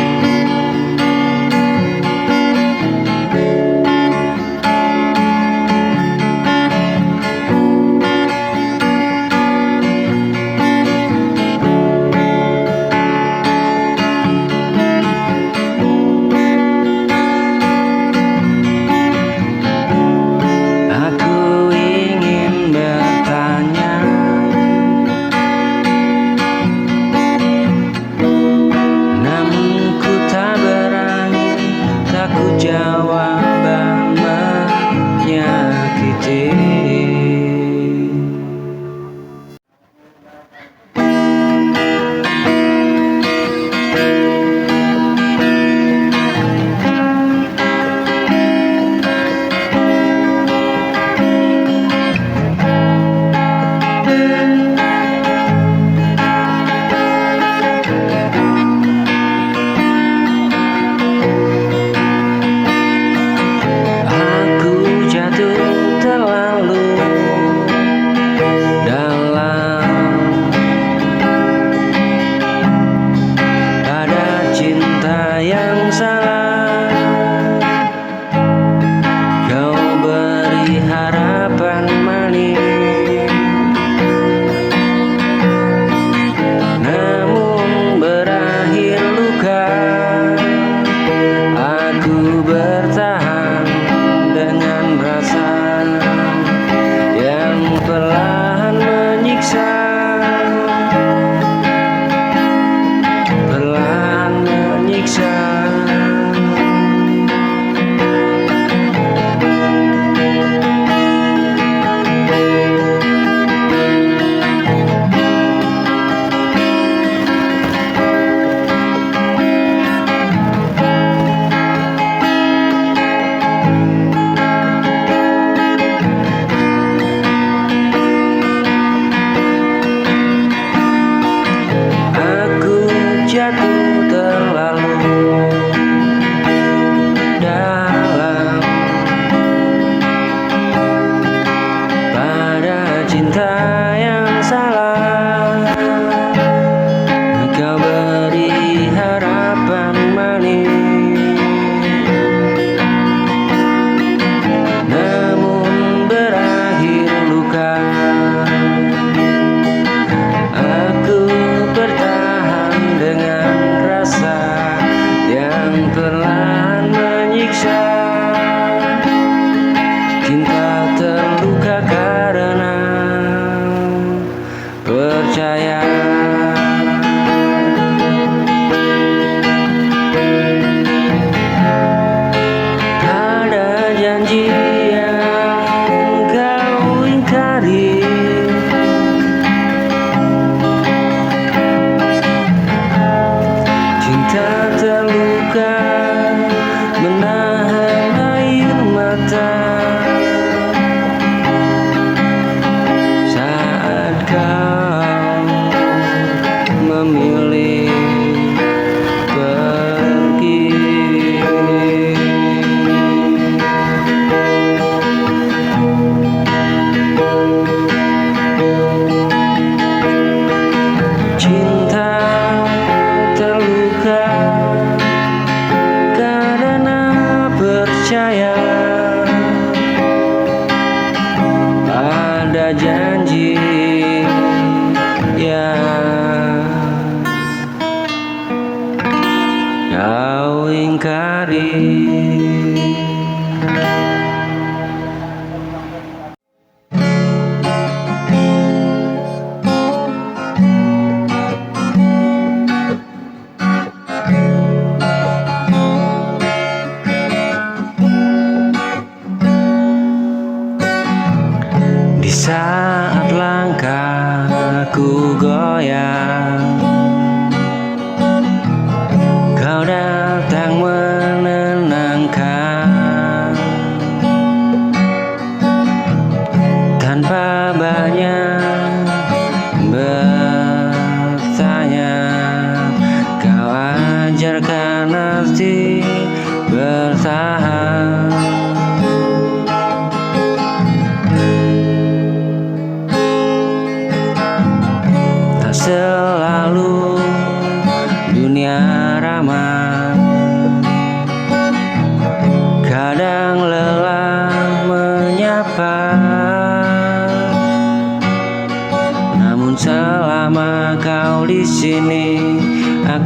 Aku ingin bertanya, namun ku tak berani. Takut jawaban menyakiti. Aku jatuh terlalu dalam pada cinta yang salah. Kau beri harapan manis, namun berakhir luka. Aku bertahan dengan rasa yang perlahan menyiksa, perlahan menyiksa. Aku jatuh terlalu dalam pada cinta yang salah. Kau beri harapan manis, namun berakhir luka. Aku bertahan dengan rasa yang perlahan menyiksa. Cinta terluka karena percaya. Ada janji yang kau ingkari. Cinta terluka menahan air mata saat kau memilih pergi. Cinta terluka karena percaya. Ada janji yang kau ingkari.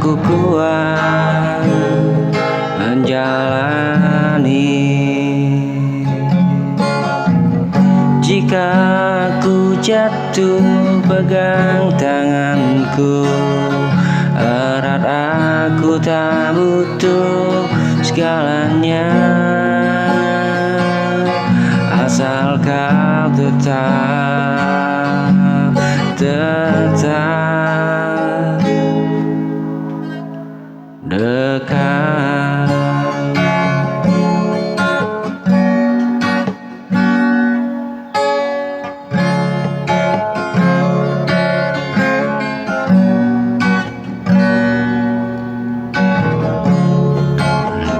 aku kuat menjalani. Jika aku jatuh, pegang tanganku erat, aku tak butuh segalanya, asal kau tetap dekat.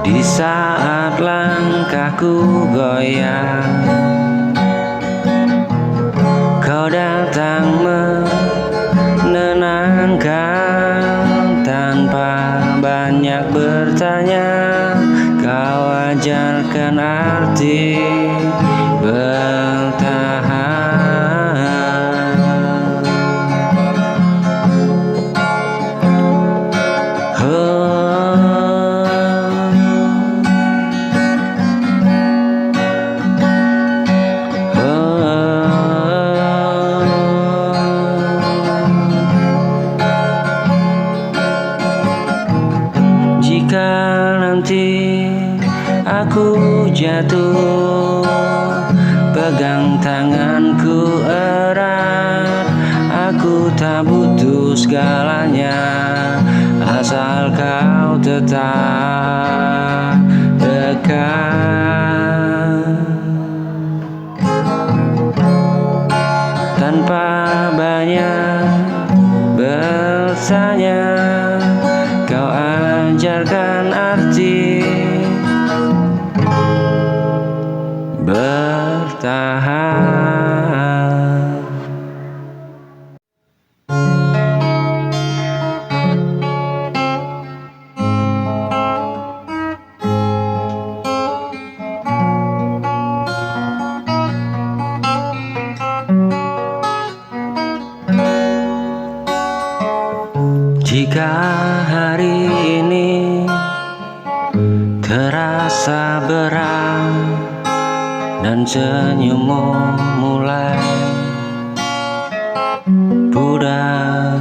Di saat langkahku goyang, kau datang menenangkan. Tanpa banyak bertanya, kau ajarkan arti bertahan. Jika nanti aku jatuh, pegang tanganku erat, aku tak butuh segalanya, asal kau tetap dekat. Tanpa banyak bertanya, kau ajarkan arti bertahan. Jika hari ini terasa berat dan senyummu mulai pudar,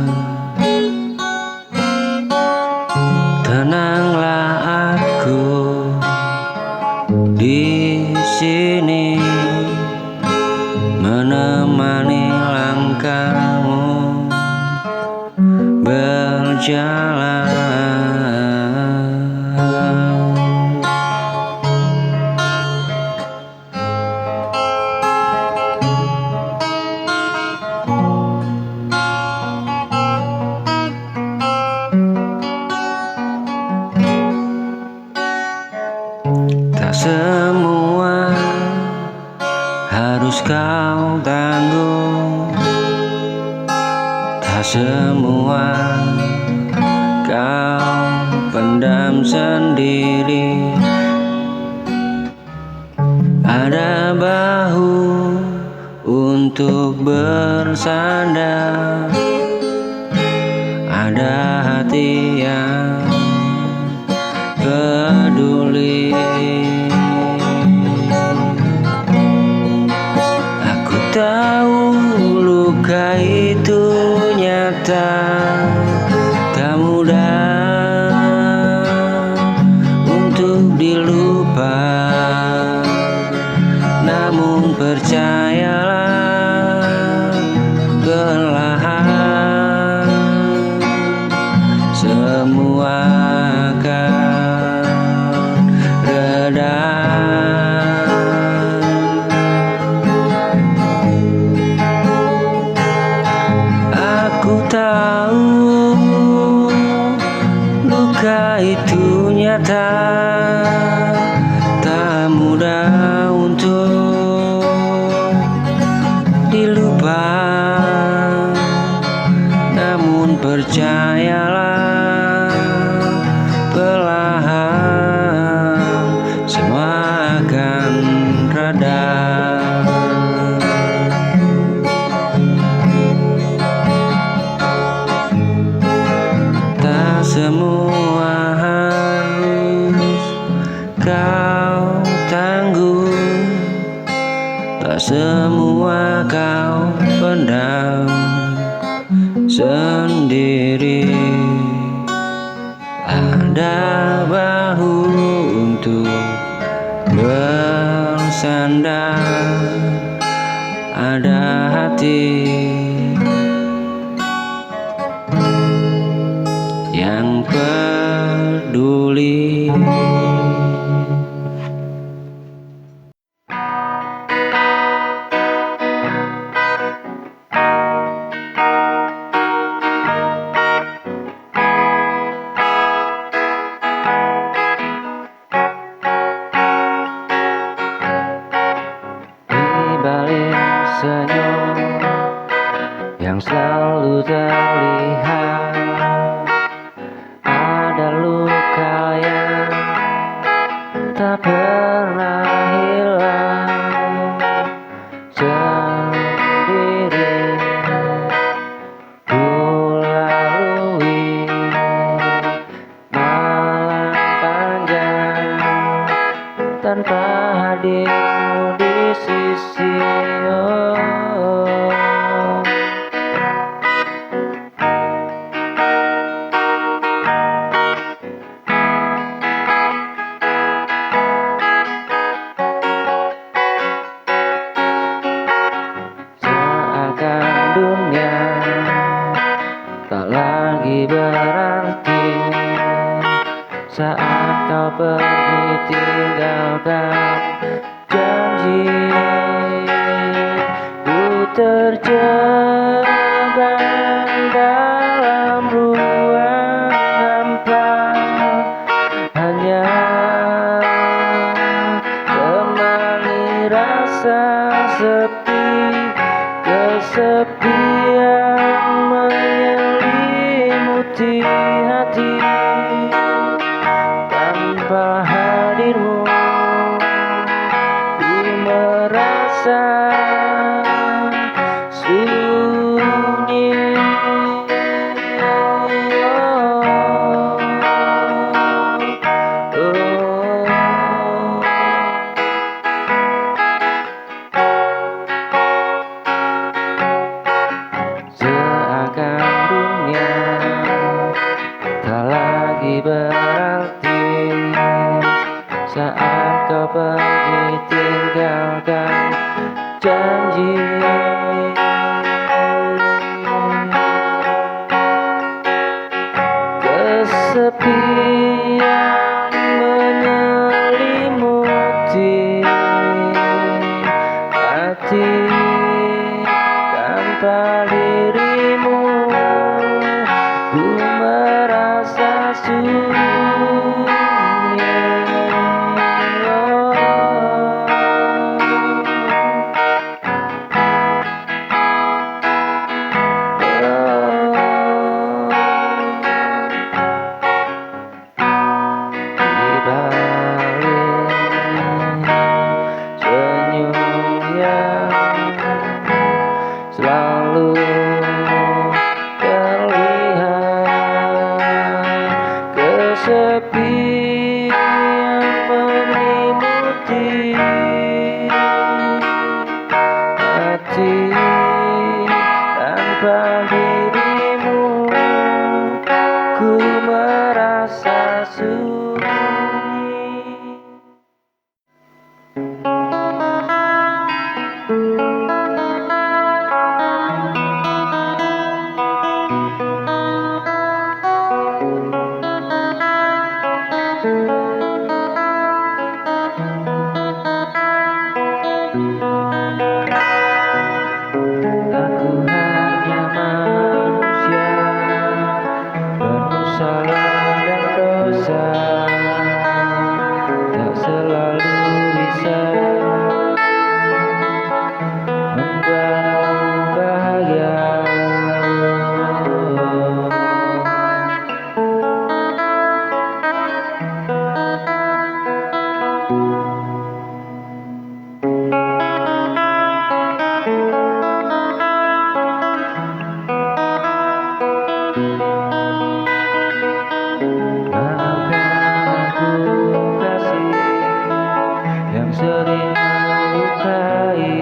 tenanglah, aku di sini menemani langkahmu berjalan. Tak semua harus kau tanggung, tak semua kau pendam sendiri. Ada bahu untuk bersandar, ada hati yang peduli. Aku tahu luka itu nyata, tak mudah untuk dilupa. Namun percayalah, perlahan semua akan reda. Aku tahu luka itu nyata, tak mudah tangguh, tak semua kau pendam sendiri. Ada bahu untuk bersandar, ada hati yang peduli. Di balik senyum yang selalu terlihat, ada luka yang tak pernah hilang. Sendiri ku lalui malam panjang tanpa hadirmu di sisi. Seakan dunia tak lagi berarti saat kau pergi tinggalkan janji. Ku terjebak dalam ruang hampa, hanya temani rasa sepi. Kesepian menyelimuti hati, tanpa hadirmu ku merasa sunyi. Seakan dunia tak lagi berarti saat kau pergi tinggalkan janji. Kesepian menyelimuti hati, tanpa dirimu ku merasa sunyi. sering melukai.